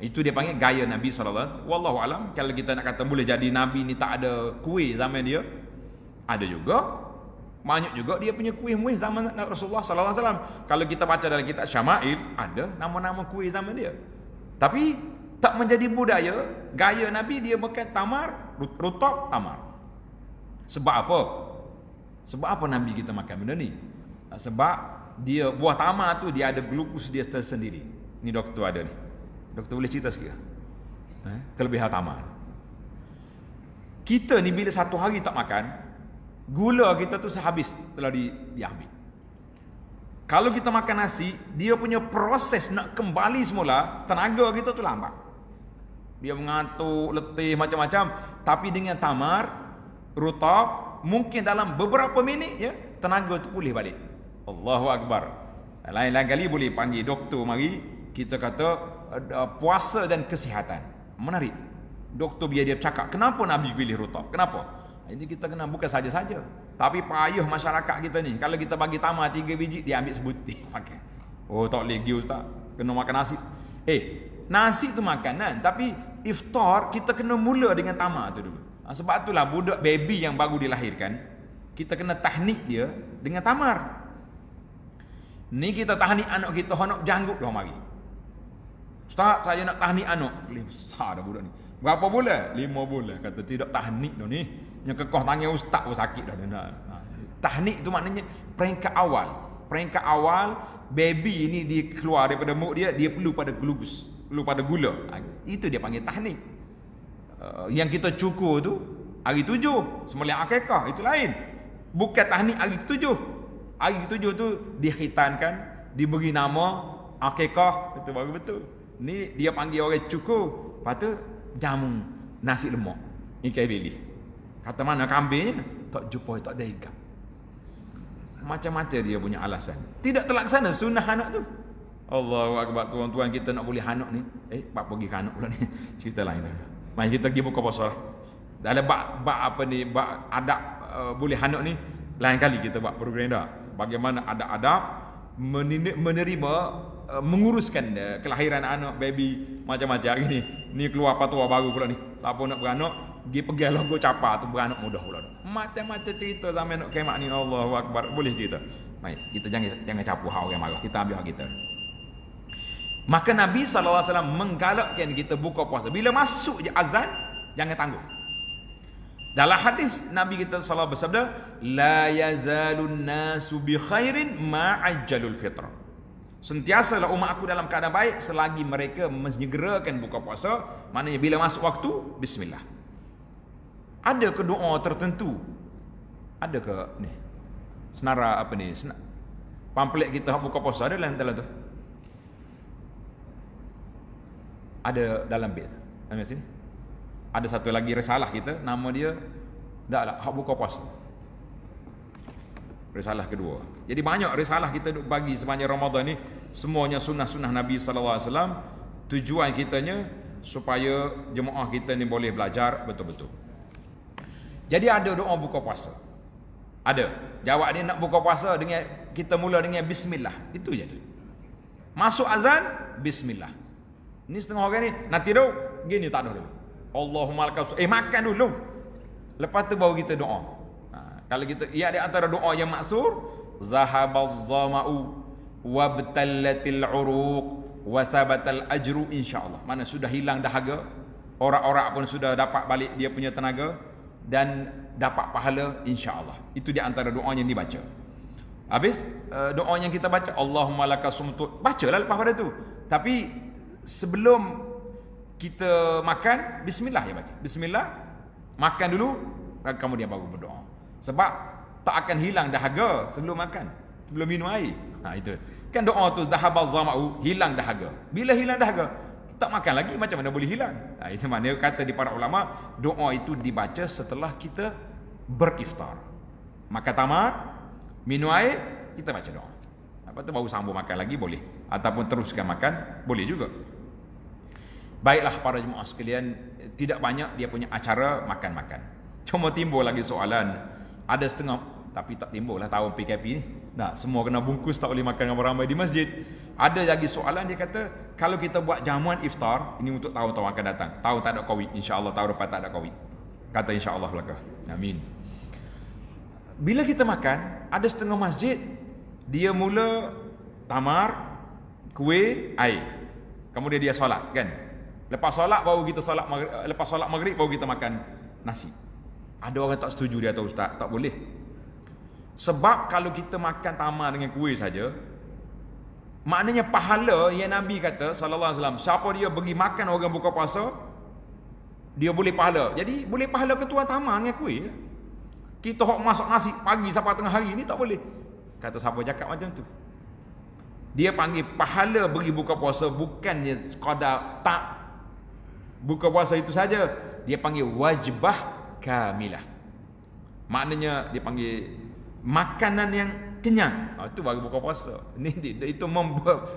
Itu dia panggil gaya Nabi sallallahu alaihi wasallam. Wallahu alam, kalau kita nak kata boleh jadi Nabi ni tak ada kuih zaman dia, ada juga. Banyak juga dia punya kuih-muih zaman Rasulullah sallallahu alaihi wasallam. Kalau kita baca dalam kitab Syama'il, ada nama-nama kuih zaman dia. Tapi tak menjadi budaya, gaya Nabi dia makan tamar, rutab, tamar. Sebab apa? Sebab apa Nabi kita makan benda ni? Sebab dia buah tamar tu dia ada glukus dia tersendiri. Ni doktor ada ni. Doktor boleh cerita sikit? Kelebihan tamar. Kita ni bila satu hari tak makan, gula kita tu sehabis telah diambil. Kalau kita makan nasi, dia punya proses nak kembali semula, tenaga kita tu lambat. Dia mengantuk, letih, macam-macam. Tapi dengan tamar, rutab, mungkin dalam beberapa minit ya, tenaga tu pulih balik. Allahu Akbar. Lain-lain kali boleh panggil doktor mari, kita kata puasa dan kesihatan. Menarik. Doktor biar dia cakap, kenapa Nabi pilih rutab? Kenapa? Ini kita kena bukan saja-saja, tapi payah masyarakat kita ni. Kalau kita bagi tamar 3 biji, dia ambil sebutir makan. Oh tak boleh pergi ustaz, kena makan nasi. Nasi tu makanan, tapi iftar kita kena mula dengan tamar tu dulu. Sebab itulah budak baby yang baru dilahirkan, kita kena tahnik dia dengan tamar. Ni kita tahnik anak kita, honok janggut dah mari. Ustaz, saya nak tahnik anak. Besar dah budak ni. Berapa bulan? 5 bulan. Kata tidak tahnik dah ni. Yang kekoh tangan ustaz pun sakit dah. Tahnik tu maknanya peringkat awal. Peringkat awal baby ni dia keluar daripada mulut dia, dia perlu pada glukus, perlu pada gula. Itu dia panggil tahnik. Yang kita cukur tu hari 7 sembelih akikah, itu lain. Bukan tahnik hari ke-7. Hari ke-7 tu dikhitankan, diberi nama akikah, itu baru betul. Ni dia panggil orang cukur. Lepas tu jamu nasi lemak, ikan beli. Kata mana kambingnya? Tak jumpa, tak ada ikan. Macam-macam dia punya alasan. Tidak terlaksana sunnah anak tu. Allahu Akbar. Tuan-tuan kita nak boleh anak ni. Bab pergi ke anak pula ni. Cerita lain dah. Mari kita pergi buka puasa. Dalam bab apa ni, bab adab boleh anak ni, lain kali kita buat program dah. Bagaimana adab-adab menerima, menguruskan kelahiran anak, baby, macam-macam. Hari ni keluar fatwa baru pula ni. Siapa nak beranak, dia pergi logo capa tu, beranak mudah pula. Macam-macam cerita zaman nak kemak ni. Allahu Akbar. Boleh cerita. Baik, kita jangan capu hak orang marah. Kita ambil hak kita. Maka Nabi SAW menggalakkan kita buka puasa. Bila masuk je azan, jangan tangguh. Dalam hadis Nabi kita SAW bersabda, la yazalun nasu bi khairin ma'ajjalul fitra. Sentiasalah umat aku dalam keadaan baik selagi mereka menyegerakan buka puasa. Maknanya bila masuk waktu, bismillah. Ada ke doa tertentu? Ada ke ni? Senara apa ni? Pamphlet kita buka puasa ada dalam tu. Ada dalam bait. Dalam sini. Ada satu lagi risalah kita, nama dia taklah hak buka puasa. Risalah kedua. Jadi banyak risalah kita bagi sepanjang Ramadan ni, semuanya sunnah-sunnah Nabi sallallahu alaihi wasallam. Tujuan kitanya supaya jemaah kita ni boleh belajar betul-betul. Jadi ada doa buka puasa. Ada. Jawab dia nak buka puasa dengan kita mula dengan bismillah. Itu je. Masuk azan, bismillah. Ni setengah orang ni nanti dah gini tak ada dulu. Allahumma lakal makan dulu. Lepas tu baru kita doa. Kalau kita ia ada antara doa yang maksur, zahabaz zama'u wabtallatil uruq wa sabatal ajru insyaallah. Mana sudah hilang dahaga, orang-orang pun sudah dapat balik dia punya tenaga dan dapat pahala insyaallah. Itu di antara doa yang dibaca. Habis doa yang kita baca Allahumma lakasumtu, bacalah lepas pada tu. Tapi sebelum kita makan, bismillah ya baca. Bismillah, makan dulu, kemudian baru berdoa. Sebab tak akan hilang dahaga sebelum makan, sebelum minum air. Itu. Kan doa tu zahabaz zama'u, hilang dahaga. Bila hilang dahaga, tak makan lagi, macam mana boleh hilang? Itu maknanya kata di para ulama, doa itu dibaca setelah kita beriftar. Makan tamat, minum air, kita baca doa. Lepas tu baru sambung makan lagi boleh, ataupun teruskan makan boleh juga. Baiklah para jemaah sekalian, tidak banyak dia punya acara makan-makan. Cuma timbul lagi soalan, ada setengah, tapi tak timbul lah tahun PKP ni. Nah, semua kena bungkus, tak boleh makan ramai-ramai di masjid. Ada lagi soalan, dia kata kalau kita buat jamuan iftar, ini untuk tahun-tahun akan datang, tahun tak ada Covid, insya-Allah tahun depan tak ada Covid. Kata insya-Allah belaka. Amin. Bila kita makan, ada setengah masjid dia mula tamar, kuih, air. Kemudian dia solat, kan? Lepas solat baru kita solat maghrib, lepas solat maghrib baru kita makan nasi. Ada orang tak setuju, dia kata ustaz, tak boleh. Sebab kalau kita makan tamar dengan kuih saja, maknanya pahala yang Nabi kata sallallahu alaihi wasallam, siapa dia bagi makan orang buka puasa, dia boleh pahala. Jadi boleh pahala ketua tamar dengan kuih. Kita hok masak nasi pagi sampai tengah hari ni tak boleh. Kata siapa cakap macam tu? Dia panggil pahala bagi buka puasa, bukannya sekadar tak buka puasa itu saja, dia panggil wajibah kamilah. Maknanya dia panggil makanan yang kenyang. Itu baru buka puasa.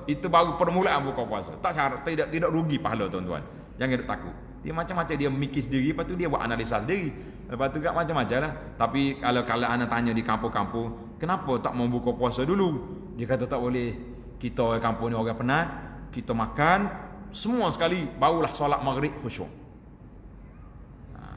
Itu baru permulaan buka puasa. Tak syarat, tidak rugi pahala tuan-tuan. Jangan takut. Dia macam-macam, dia mikir sendiri, lepas tu dia buat analisa sendiri. Lepas tu kat macam-macam lah. Tapi kalau anda tanya di kampung-kampung, kenapa tak mau buka puasa dulu? Dia kata tak boleh. Kita orang kampung ni orang penat, kita makan semua sekali, barulah solat maghrib khusyuk.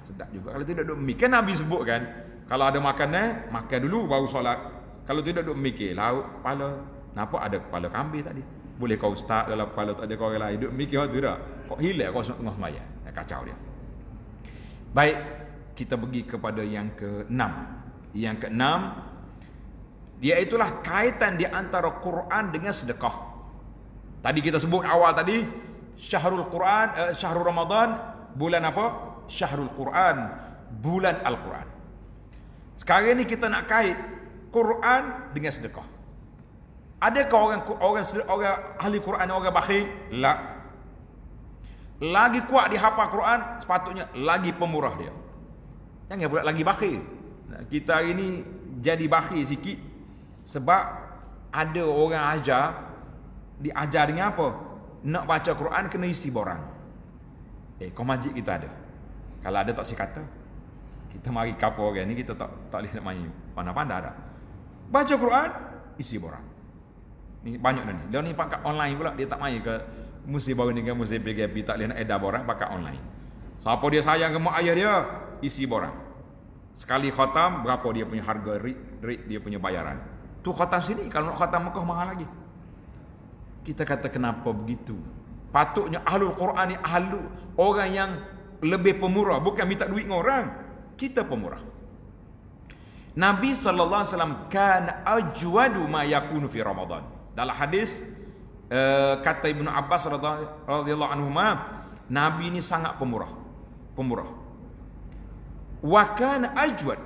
Sedap juga. Kalau tidak duk mikir, kan Nabi sebut kan, kalau ada makanan, makan dulu baru solat. Kalau tidak duk mikir, lauk kepala, nampak ada kepala kambing tadi. Boleh kau ustaz dalam kepala, tak ada kau orang lain. Duk mikir waktu dah. Kok hilang kau tengah sembahyang. Kacau dia. Baik, kita pergi kepada yang ke-6. Yang ke-6, iaitulah kaitan di antara Quran dengan sedekah. Tadi kita sebut awal tadi, Syahrul Quran, Syahrul Ramadan, bulan apa? Syahrul Quran, bulan Al-Quran. Sekarang ni kita nak kait Quran dengan sedekah. Adakah orang ahli Quran orang bakhil? La. Lagi kuat dia hafal Quran, sepatutnya lagi pemurah dia. Jangan pula lagi bakhil. Kita hari ni jadi bakhil sikit sebab ada orang diajar dengan apa? Nak baca Quran kena isi borang. Kau masjid kita ada. Kalau ada tak saya kata. Kita mari kapal orang ni, kita tak boleh nak main pandai-pandai dah. Baca Quran, isi borang. Ni banyak dah ni. Dia ni pakai online pula, dia tak main ke musim baru ni, ke musim PKP, tak boleh nak edar borang, pakai online. Siapa dia sayang ke mak ayah dia, isi borang. Sekali khatam, berapa dia punya harga rit dia punya bayaran. Tu khatam sini, kalau nak khatam Mekah mahal lagi. Kita kata kenapa begitu? Patutnya ahlul Quran ni orang yang lebih pemurah, bukan minta duit dengan orang. Kita pemurah. Nabi sallallahu alaihi wasallam kan ajwadu ma yakunu fi Ramadan. Dalam hadis kata Ibnu Abbas radhiyallahu anhuma, Nabi ini sangat pemurah. Wa kana ajwad,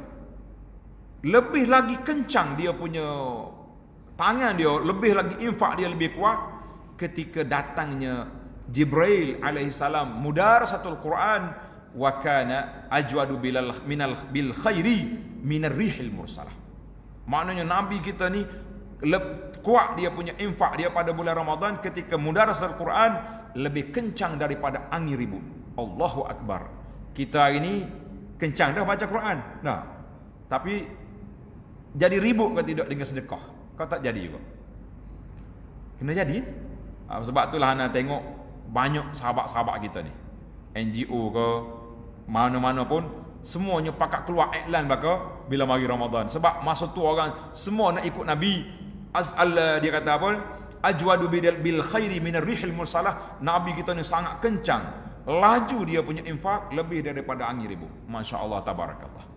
lebih lagi kencang dia punya tangan dia, lebih lagi infak dia lebih kuat ketika datangnya Jibril alaihissalam mudarasatul Quran. Wa kana ajwadu bil khairi minar rihil mursalah. Maknanya Nabi kita ni kuat dia punya infak dia pada bulan Ramadan ketika mudarasatul Quran, lebih kencang daripada angin ribut. Allahu akbar. Kita hari ni kencang dah baca Quran. Nah, tapi jadi ribut ke tidak dengan sedekah? Kau tak jadi juga. Kena jadi. Sebab itulah anda tengok banyak sahabat-sahabat kita ni, NGO ke mana-mana pun, semuanya pakat keluar iklan baka bila mari Ramadan. Sebab masa tu orang semua nak ikut Nabi. Dia kata apa? Ajwadu bil khairi minar rihil mursalah. Nabi kita ni sangat kencang, laju dia punya infak lebih daripada angin ribut. Masya-Allah tabarakallah.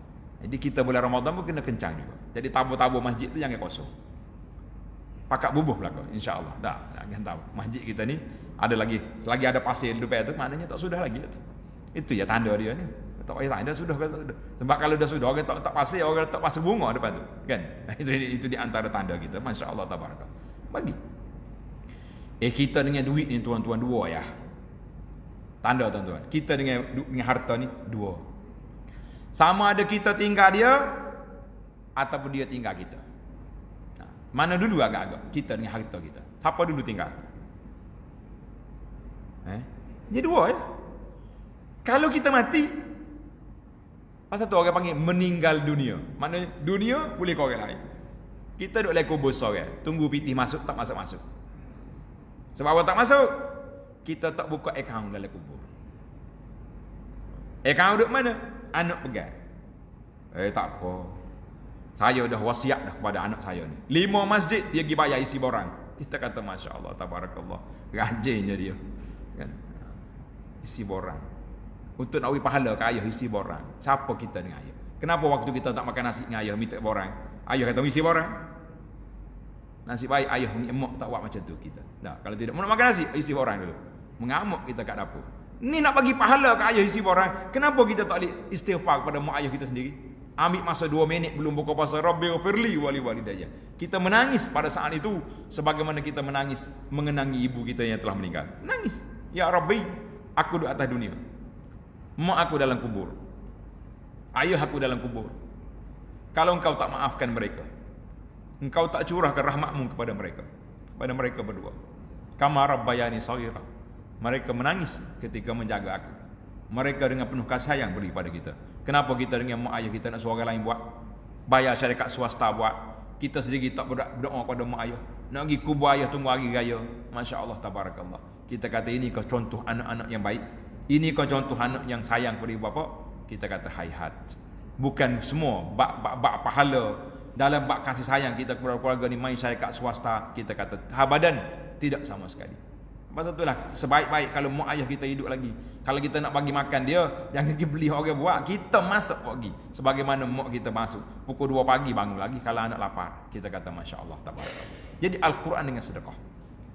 Jadi kita bulan Ramadan pun kena kencang juga. Jadi tabur-tabur masjid tu jangan kosong. pakat bubuh belaka insya-Allah. Dah, kan tahu. Masjid kita ni ada lagi, selagi ada pasir di depan tu maknanya tak sudah lagi tu. Itu ya tanda dia ni. Tak payah tanda sudah ke tak sudah. Sebab kalau dah sudah orang tak pasir, orang tak pasir bunga depan tu, kan? Itu di antara tanda kita. Masya-Allah tabarakallah. Bagi. Kita dengan duit ni tuan-tuan dua ya. Tanda tuan-tuan. Kita dengan harta ni dua. Sama ada kita tinggal dia ataupun dia tinggal kita. Mana dulu agak-agak kita dengan harta kita? Siapa dulu tinggal? Dia dua ya. Kalau kita mati, pasal tu orang panggil meninggal dunia. Maknanya dunia boleh ke orang lain. Kita duduk dalam kubur seorang, tunggu pitih masuk, tak masuk-masuk. Sebab awak tak masuk, kita tak buka akaun dalam kubur. Akaun duduk mana? Anak pegang. Tak apa. Saya dah wasiat dah kepada anak saya ni. 5 masjid dia pergi bayar isi borang. Kita kata Masya Allah, tabarakallah. Rajinnya dia. Kan? Isi borang. Untuk nak beri pahala ke ayah isi borang. Siapa kita dengan ayah? Kenapa waktu kita tak makan nasi dengan ayah minta borang? Ayah kata isi borang. Nasib baik ayah ni emak tak buat macam tu kita. Nah, kalau tidak mau nak makan nasi, isi borang dulu. Mengamuk kita kat dapur. Ni nak bagi pahala ke ayah isi borang. Kenapa kita tak boleh istighfar kepada mak ayah kita sendiri? Ambil masa 2 minit belum buka puasa, Rabbighfirli wa li walidayya. Kita menangis pada saat itu sebagaimana kita menangis mengenangi ibu kita yang telah meninggal. Nangis. Ya Rabbi, aku di atas dunia. Mak aku dalam kubur. Ayah aku dalam kubur. Kalau engkau tak maafkan mereka, engkau tak curahkan rahmatmu kepada mereka berdua. Kama rabbayani shaghira. Mereka menangis ketika menjaga aku. Mereka dengan penuh kasih sayang beri pada kita. Kenapa kita dengan mak ayah kita nak suara lain buat? Bayar syarikat swasta buat. Kita sendiri tak berdoa pada mak ayah. Nak pergi kubur ayah tunggu hari raya. Masya Allah tabarakallah. Kita kata ini kau contoh anak-anak yang baik. Ini kau contoh anak yang sayang pada ibu bapa. Kita kata hayhat. Bukan semua bak pahala dalam bak kasih sayang kita kepada keluarga ni main syarikat swasta. Kita kata habadan, tidak sama sekali. Pasal itulah sebaik-baik kalau mak ayah kita hidup lagi. Kalau kita nak bagi makan dia, jangan pergi beli orang buat, kita masak pagi. Sebagaimana mak kita masuk pukul 2 pagi bangun lagi kalau anak lapar. Kita kata masya-Allah tabarakallah. Jadi Al-Quran dengan sedekah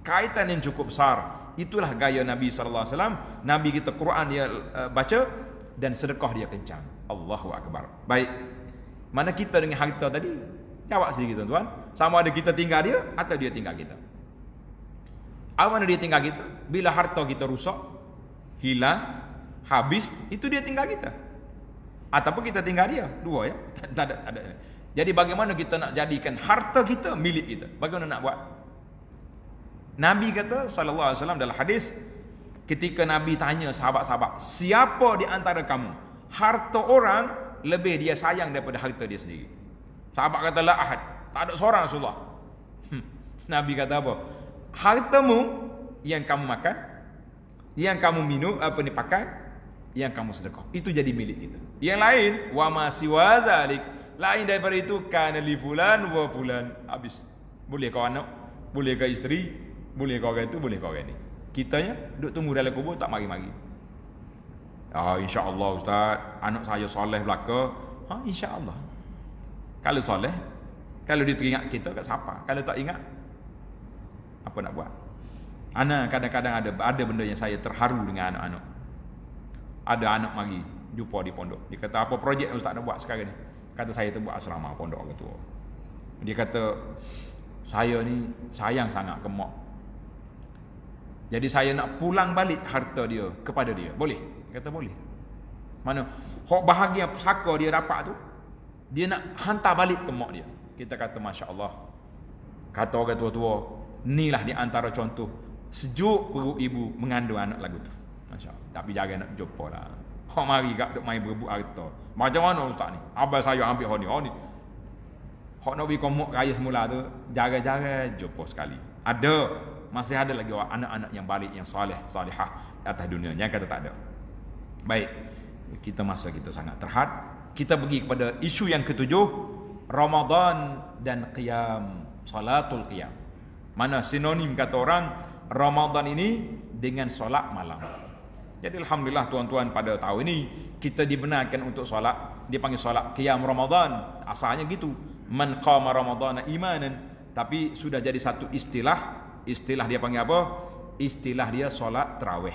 kaitan yang cukup besar. Itulah gaya Nabi sallallahu alaihi wasallam. Nabi kita Quran dia baca dan sedekah dia kencang. Allahu akbar. Baik. Mana kita dengan harta tadi? Jawab sedikit tuan-tuan. Sama ada kita tinggal dia atau dia tinggal kita. Apa mana dia tinggal kita? Bila harta kita rusak, hilang, habis, itu dia tinggal kita. Ataupun kita tinggal dia. Dua ya. Tak ada. Jadi bagaimana kita nak jadikan harta kita milik kita? Bagaimana nak buat? Nabi kata sallallahu alaihi wasallam dalam hadis, ketika Nabi tanya sahabat-sahabat, siapa di antara kamu harta orang lebih dia sayang daripada harta dia sendiri? Sahabat kata la ahad. Tak ada seorang Rasulullah. Nabi kata apa? Hartamu yang kamu makan, yang kamu minum, pakai, yang kamu sedekah, itu jadi milik kita. Yang lain wa ma siwa zalik, lain daripada itu kana li fulan wa fulan. Habis. Boleh kau anak, boleh kau isteri, boleh kau orang itu, boleh kau orang ni. Kitanya duduk tunggu dalam kubur tak mari-mari. Insya-Allah ustaz, anak saya soleh belaka. Insya-Allah. Kalau soleh, kalau dia teringat kita kat siapa? Kalau tak ingat, apa nak buat? Ana kadang-kadang ada benda yang saya terharu dengan anak-anak. Ada anak mari jumpa di pondok. Dia kata, apa projek yang ustaz nak buat sekarang ni? Kata saya tu buat asrama pondok orang tua. Dia kata, saya ni sayang sangat ke mak. Jadi saya nak pulang balik harta dia kepada dia. Boleh? Dia kata boleh. Mana hak bahagia pusaka dia dapat tu, dia nak hantar balik ke mak dia. Kita kata masya-Allah. Kata orang tua-tua, inilah di antara contoh sejuk perut ibu mengandung anak lagu tu. Masya-Allah. Tapi jangan nak jumpa lah. Hak mari kat duk main berebut harta. Macam mana ustaz ni? Abang saya ambil hak ni. Hak nak bagi komok raya semula tu, jaga-jaga jumpa sekali. Masih ada lagi anak-anak yang balik, yang soleh, salihah atas dunia. Yang kata tak ada. Baik. Kita masa kita sangat terhad. Kita pergi kepada isu yang ketujuh, Ramadan dan qiyam, salatul qiyam. Mana sinonim kata orang Ramadan ini dengan solat malam. Jadi alhamdulillah tuan-tuan, pada tahun ini kita dibenarkan untuk solat, dia panggil solat qiyam Ramadan. Asalnya gitu. Man qama ramadhana imanan, Tapi sudah jadi satu istilah. Istilah dia panggil apa? Istilah dia solat tarawih.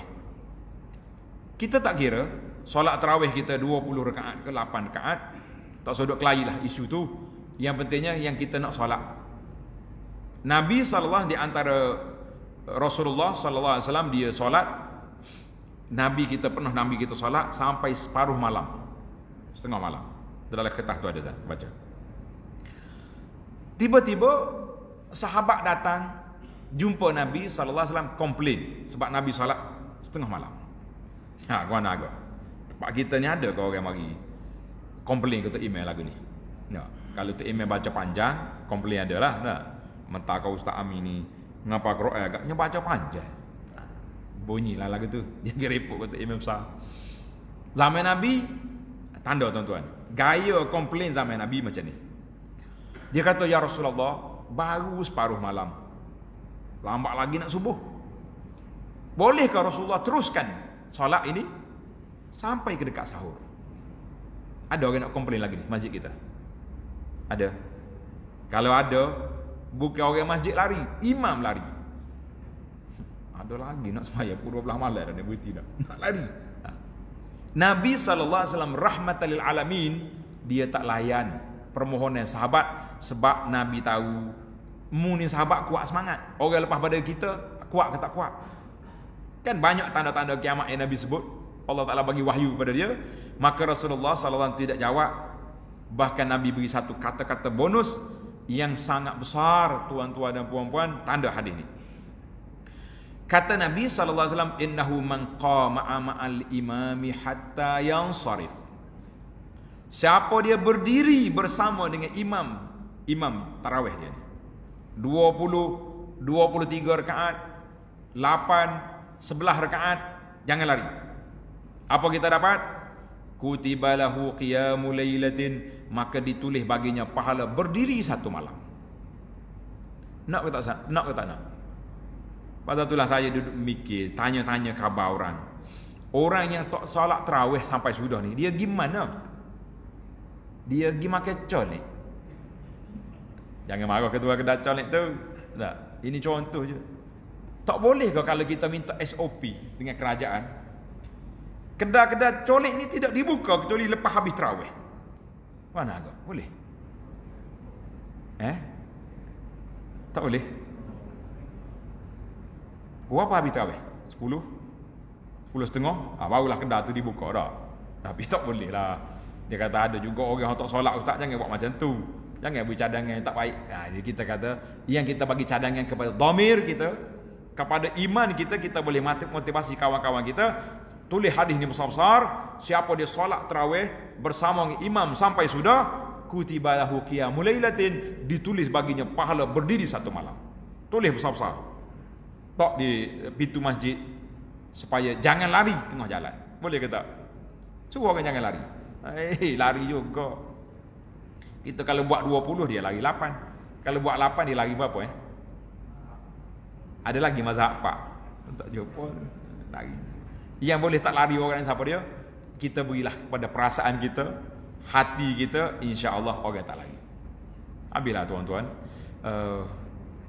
Kita tak kira solat tarawih kita 20 rakaat ke 8 rakaat, tak sodok kelahi lah isu tu. Yang pentingnya yang kita nak solat. Nabi sallallahu di antara Rasulullah sallallahu alaihi wasallam dia solat. Nabi kita solat sampai separuh malam. Setengah malam. Dalam kertas tu ada tak? Baca. Tiba-tiba sahabat datang jumpa Nabi sallallahu alaihi wasallam komplain sebab Nabi solat setengah malam. Ha, gua nak agak. Tempat kita ni ada ke orang mari komplain ke tu email lagu ni. Ya, kalau tu email baca panjang, komplain adalah. Nah, mentah kau Ustaz Amin ni ngapa Quran agaknya baca panjang. Bunyilah lagu tu. Dia gerepok ke tu email besar. Zaman Nabi tanda tuan-tuan. Gaya komplain zaman Nabi macam ni. Dia kata, ya Rasulullah, baru separuh malam. Lambat lagi nak subuh. Bolehkah Rasulullah teruskan solat ini sampai ke dekat sahur? Ada orang nak komplain lagi ni masjid kita? Ada? Kalau ada, bukan orang masjid lari, imam lari. Ada lagi nak sembahyang pukul 12 malam dah, dia berhenti dah. Nak lari. Nabi SAW rahmatan lil alamin, dia tak layan permohonan sahabat sebab Nabi tahu mu ni sahabat kuat semangat. Orang lepas pada kita kuat ke tak kuat? Kan banyak tanda-tanda kiamat yang Nabi sebut. Allah Ta'ala bagi wahyu kepada dia. Maka Rasulullah SAW tidak jawab. Bahkan Nabi beri satu kata-kata bonus yang sangat besar, tuan-tuan dan puan-puan, tanda hadis ni. Kata Nabi SAW, innahu man qama ma'al imami hatta yansarif. Siapa dia berdiri bersama dengan imam tarawih dia ni, 20, 23 rakaat, 8, 11 rakaat, jangan lari. Apa kita dapat? Kutiba lahu qiyamul lailatin, maka ditulis baginya pahala berdiri satu malam. Nak ke tak? Nak ke tak nak? Pada itulah saya duduk mikir, tanya-tanya khabar orang. Orang yang tak solat tarawih sampai sudah ni, dia gimana? Dia pergi makan colek. Jangan marah ketua kedai colek tu. Tak, ini contoh je. Tak boleh ke kalau kita minta SOP dengan kerajaan? Kedai-kedai colek ni tidak dibuka kecuali lepas habis tarawih. Mana agak? Boleh? Tak boleh? Berapa habis tarawih? 10? 10.30? Barulah kedai tu dibuka dah. Tapi tak boleh lah. Dia kata ada juga orang yang tak solat, ustaz, jangan buat macam tu. Jangan beri cadangan yang tak baik. Jadi kita kata, yang kita bagi cadangan kepada dhamir kita, kepada iman kita, kita boleh motivasi kawan-kawan kita. Tulis hadis ni besar-besar. Siapa dia solat tarawih bersama imam sampai sudah, kutiba lahu qiyamul lailatin, ditulis baginya pahala berdiri satu malam. Tulis besar-besar. Tak di pintu masjid, supaya jangan lari tengah jalan. Boleh ke tak? Suruh orang jangan lari. Lari juga. Kita kalau buat 20, dia lari 8. Kalau buat 8, dia lari berapa? Ada lagi mazhab Pak. Tak jumpa lari. Yang boleh tak lari orang siapa dia? Kita berilah kepada perasaan kita, hati kita, insya-Allah orang tak lari. Habislah tuan-tuan.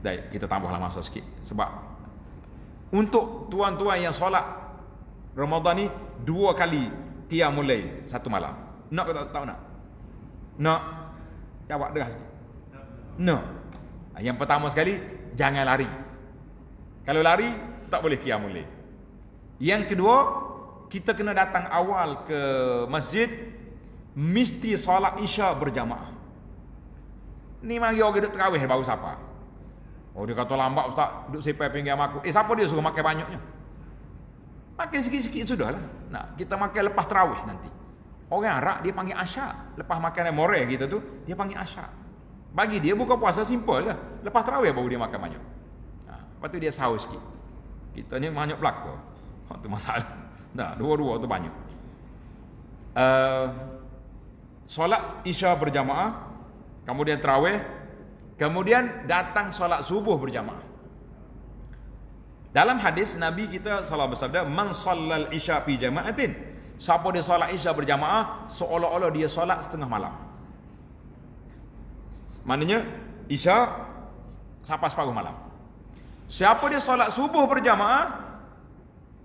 Kita tambahlah masa sikit sebab untuk tuan-tuan yang solat Ramadan ni 2 kali qiyamul lail satu malam. Nak ke tak nak? Nak? Jawab deras sikit. Nak. Yang pertama sekali, jangan lari. Kalau lari, tak boleh qiyamul lail. Yang kedua, kita kena datang awal ke masjid, mesti solat Isya berjamaah. Ni mari orang duduk tarawih baru siapa? Oh, dia kata lambat ustaz, duduk sepai pinggir aku. Siapa dia suruh makan banyaknya? Makan sikit-sikit sudahlah. Nah, kita makan lepas tarawih nanti. Orang Arab dia panggil asyak. Lepas makan moreh kita tu, dia panggil asyak. Bagi dia buka puasa simple lah. Lepas tarawih baru dia makan banyak. Lepas tu dia sahur sikit. Kita ni banyak belaka. Itu masalah. Dah, dua-dua tu banyak. Solat Isya berjamaah, kemudian tarawih, kemudian datang solat subuh berjamaah. Dalam hadis Nabi kita sallallahu alaihi wasallam, man shallal isya fi jama'atin, siapa dia solat Isya berjamaah seolah-olah dia solat setengah malam. Maknanya Isya sampai separuh malam. Siapa dia solat subuh berjamaah,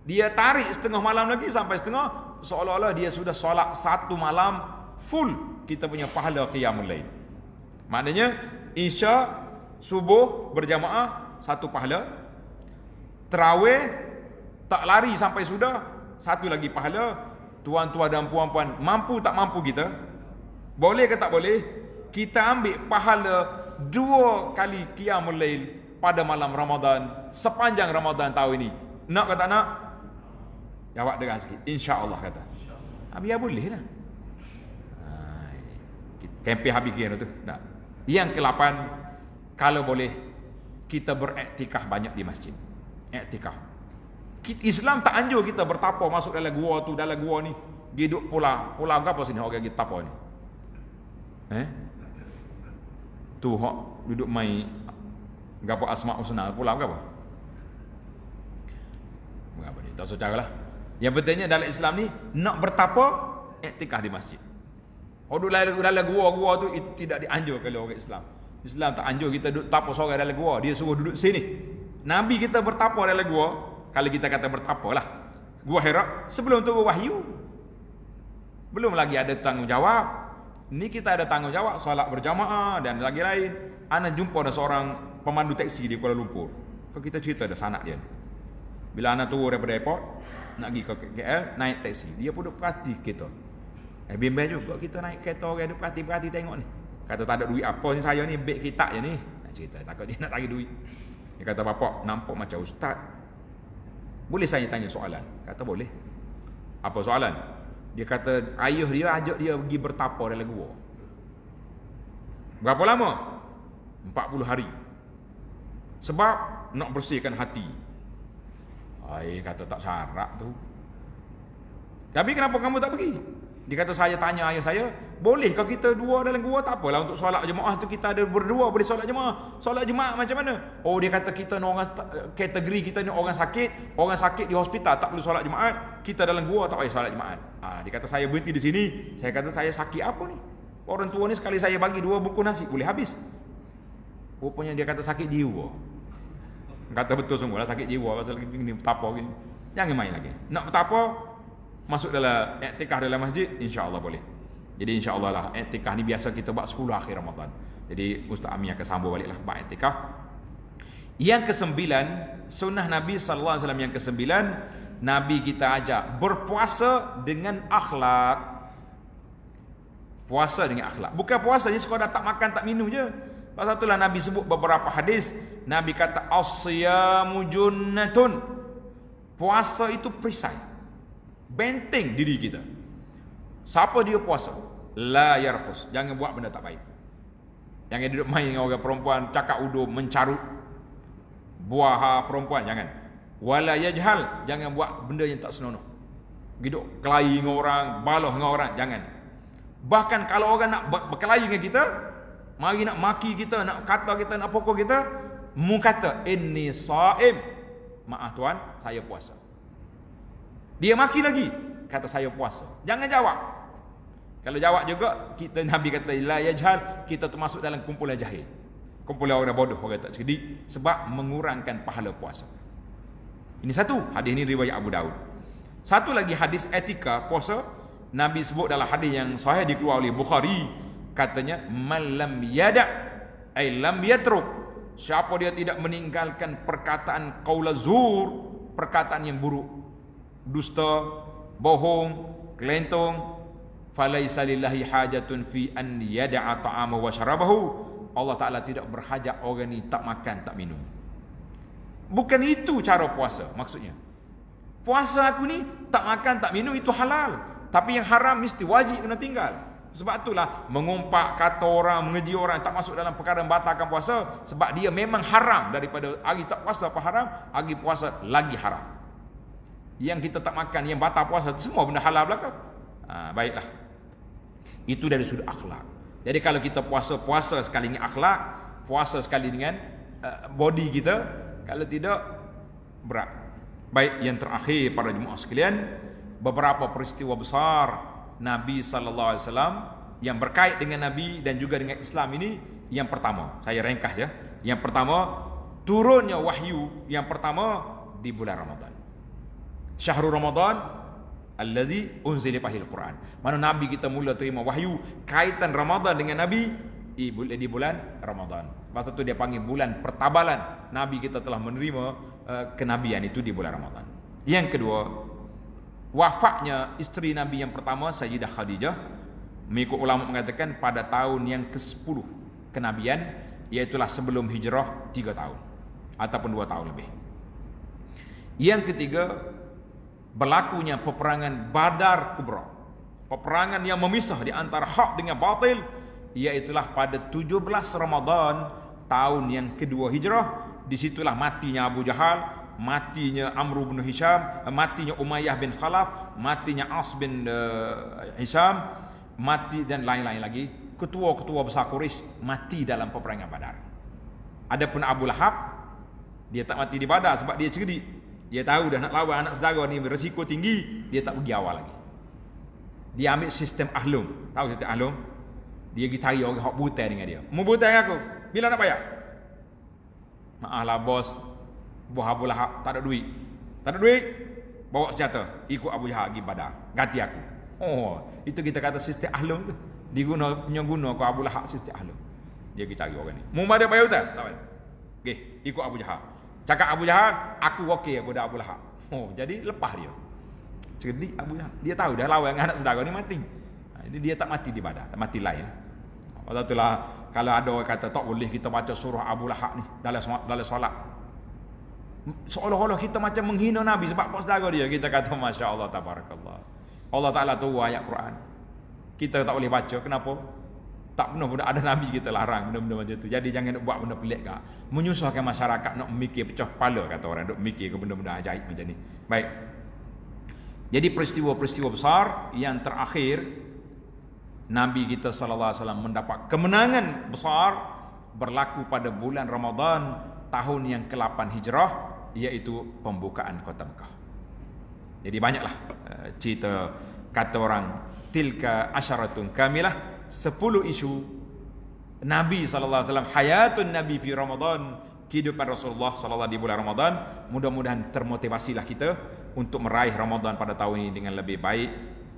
dia tarik setengah malam lagi sampai setengah, seolah-olah dia sudah solat satu malam full kita punya pahala qiyamul lail. Maknanya isya subuh berjamaah satu pahala, tarawih tak lari sampai sudah satu lagi pahala. Tuan-tuan dan puan-puan, mampu tak mampu kita, boleh ke tak boleh, kita ambil pahala 2 kali qiyamul lail pada malam Ramadan sepanjang Ramadan tahun ini. Nak ke tak nak? Jawab dengan sikit, insya-Allah kata. Biar boleh lah. Kempen habis kira tu. Nah. Yang ke-8, kalau boleh kita beriktikaf banyak di masjid. Iktikaf. Islam tak anjur kita bertapa masuk dalam gua tu, dalam gua ni. Hidup pula apa sini orang kita tapa ni? Tu hok duduk mai gapo Asma Husna pula apa? Mengapa ni? Tak secara lah. Yang pentingnya dalam Islam ni nak bertapa iktikaf di masjid. Duduk dalam gua tu tidak dianjurkan oleh orang Islam. Islam tak anjur kita duduk tapa seorang dalam gua, dia suruh duduk sini. Nabi kita bertapa dalam gua, kalau kita kata bertapa lah. Gua Hira sebelum turun wahyu. Belum lagi ada tanggungjawab. Ni kita ada tanggungjawab solat berjamaah dan lagi lain. Ana jumpa ada seorang pemandu teksi di Kuala Lumpur. Kalau kita cerita ada sanak dia. Bila ana turun daripada airport nak pergi ke KL, naik teksi. Dia pun duk perhati kita. Bimbang juga kita naik kereta orang duk perhati tengok ni. Kata tak ada duit apa ni saya ni, beg kita je ni. Nak cerita takut dia nak bagi duit. Dia kata, "Bapak nampak macam ustaz. Boleh saya tanya soalan?" Kata, "Boleh." "Apa soalan?" Dia kata, ayah dia ajak dia pergi bertapa dalam gua. Berapa lama? 40 hari. Sebab nak bersihkan hati. Kata tak syarat tu. Tapi kenapa kamu tak pergi? Dia kata, saya tanya ayah saya, boleh kalau kita dua dalam gua, tak apalah untuk solat jemaah tu kita ada berdua boleh solat jemaah. Solat jemaah macam mana? Dia kata kita ni orang kategori kita ni orang sakit di hospital tak perlu solat jemaah. Kita dalam gua tak payah solat jemaah. Dia kata saya berhenti di sini. Saya kata saya sakit apa ni? Orang tua ni sekali saya bagi 2 bungkus nasi boleh habis. Rupanya dia kata sakit jiwa. Kata betul sungguh lah sakit jiwa pasal gini bertapa gini. Jangan main lagi. Nak bertapa masuk dalam iktikaf dalam masjid, insya-Allah boleh. Jadi insya-Allah lah iktikaf ni biasa kita buat 10 akhir Ramadan. Jadi Ustaz Ami akan sambung baliklah buat iktikaf. Yang ke-9, sunnah Nabi sallallahu alaihi wasallam yang ke-9, Nabi kita ajak berpuasa dengan akhlak. Puasa dengan akhlak. Bukan puasa ni sekadar tak makan tak minum je. Pasal itulah Nabi sebut beberapa hadis. Nabi kata as-siyamu junnatun. Puasa itu perisai. Benteng diri kita. Siapa dia puasa? La yarfus. Jangan buat benda tak baik. Jangan duduk main dengan orang perempuan, cakap udum, mencarut. Buah perempuan, jangan. Wala yajhal. Jangan buat benda yang tak senonoh. Duduk kelahi dengan orang, baloh dengan orang, jangan. Bahkan kalau orang nak berkelahi dengan kita, mari nak maki kita, nak kata kita, nak pokok kita, mu kata inni shaim. Maaf tuan, saya puasa. Dia maki lagi, kata saya puasa. Jangan jawab. Kalau jawab juga, kita Nabi kata la yajhal, kita termasuk dalam kumpulan jahil. Kumpulan orang bodoh, orang tak cerdik, sebab mengurangkan pahala puasa. Ini satu, hadis ini riwayat Abu Daud. Satu lagi hadis etika puasa, Nabi sebut dalam hadis yang sahih dikeluarkan oleh Bukhari, katanya man lam yada ay lam yatruk. Siapa dia tidak meninggalkan perkataan qaula zur, perkataan yang buruk, dusta, bohong, kelentong, falaisa lillahi hajatun fi an yada'a ta'amahu wa syarabahu. Allah Ta'ala tidak berhajat orang ni tak makan, tak minum. Bukan itu cara puasa maksudnya. Puasa aku ni tak makan, tak minum itu halal. Tapi yang haram mesti wajib kena tinggal. Sebab itulah mengumpat kata orang, mengeji orang tak masuk dalam perkara membatalkan puasa. Sebab dia memang haram. Daripada hari tak puasa apa haram, hari puasa lagi haram. Yang kita tak makan, yang batal puasa, semua benda halal belakang. Baiklah. Itu dari sudut akhlak. Jadi kalau kita puasa sekali dengan akhlak, puasa sekali dengan body kita, kalau tidak berat. Baik, yang terakhir para jemaah sekalian, beberapa peristiwa besar Nabi sallallahu alaihi wasallam yang berkait dengan Nabi dan juga dengan Islam ini. Yang pertama, saya ringkas ya. Yang pertama, turunnya wahyu yang pertama di bulan Ramadan. Syahrul Ramadan allazi unzila fihil Quran. Mana Nabi kita mula terima wahyu kaitan Ramadan dengan Nabi di bulan Ramadan. Masa tu dia panggil bulan pertabalan. Nabi kita telah menerima kenabian itu di bulan Ramadan. Yang kedua, wafatnya isteri Nabi yang pertama Sayyidah Khadijah, mengikut ulama mengatakan pada tahun yang ke-10 kenabian, iaitulah sebelum hijrah 3 tahun ataupun 2 tahun lebih. Yang ketiga, berlakunya peperangan Badar Kubra, peperangan yang memisah di antara hak dengan batil, iaitulah pada 17 Ramadan tahun yang kedua hijrah. Disitulah matinya Abu Jahal, matinya Amr bin Hisham, matinya Umayyah bin Khalaf, matinya As bin Hisham, mati dan lain-lain lagi. Ketua-ketua besar Quraisy mati dalam peperangan Badar. Adapun Abu Lahab, dia tak mati di Badar sebab dia cerdik. Dia tahu dah nak lawan anak saudara ni berisiko tinggi, dia tak pergi awal lagi. Dia ambil sistem ahlum. Tahu sistem ahlum? Dia pergi cari orang hak butai dengan dia. Mau butai dengan aku, bila nak bayar? Maaflah bos, bos Abu Lahab tak ada duit. Tak ada duit, bawa senjata, ikut Abu Jahal pergi Badar, ganti aku. Oh, itu kita kata sistem ahlum tu. Diguna ke Abu Lahab sistem ahlum. Dia pergi cari orang ni. Mau ada bayar tak? Tak bayar. Okey, ikut Abu Jahal. Cakap Abu Jahal, aku okey kepada Abu Lahab. Oh, jadi lepas dia. Cerdik Abu Jahal. Dia tahu dah lawan anak saudara ni mati. Jadi dia tak mati di Badar, mati lain. Sebab itulah kalau ada orang kata tak boleh kita baca surah Abu Lahab ni dalam solat. Seolah-olah kita macam menghina Nabi sebab pak saudara dia. Kita kata masya-Allah tabarakallah. Allah Taala tahu ayat Quran. Kita tak boleh baca, kenapa? Tak pernah pun ada Nabi kita larang benda-benda macam tu. Jadi jangan buat benda pelik kak. Menyusahkan masyarakat nak mikir pecah kepala kata orang, nak mikir ke benda-benda ajaib macam ni. Baik. Jadi peristiwa-peristiwa besar yang terakhir Nabi kita sallallahu alaihi wasallam mendapat kemenangan besar berlaku pada bulan Ramadan tahun yang ke-8 Hijrah, iaitu pembukaan kota Mekah. Jadi banyaklah cerita kata orang tilka asyaratun kamilah, 10 isu Nabi sallallahu alaihi wasallam, hayatun Nabi fi Ramadan, kehidupan Rasulullah sallallahu di bulan Ramadan. Mudah-mudahan termotivasilah kita untuk meraih Ramadan pada tahun ini dengan lebih baik.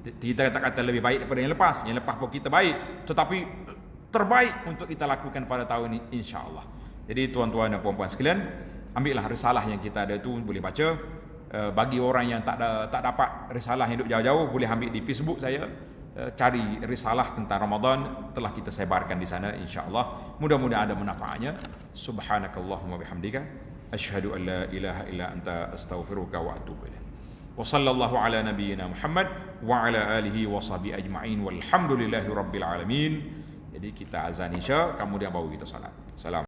Kita tak kata lebih baik daripada yang lepas. Yang lepas pun kita baik, tetapi terbaik untuk kita lakukan pada tahun ini insya-Allah. Jadi tuan-tuan dan puan-puan sekalian, ambillah risalah yang kita ada itu, boleh baca. Bagi orang yang tak dapat risalah yang duduk jauh-jauh, boleh ambil di Facebook saya. Cari risalah tentang Ramadan, telah kita sebarkan di sana insya-Allah. Mudah-mudahan ada manfaatnya. Subhanakallahumma bihamdika asyhadu an la ilaha illa anta astaghfiruka wa atubu ilaik. Wa sallallahu ala nabiyyina Muhammad wa ala alihi wa sahbihi ajma'in walhamdulillahi rabbil alamin. Jadi kita azan isya, kemudian baru kita salat. Salam.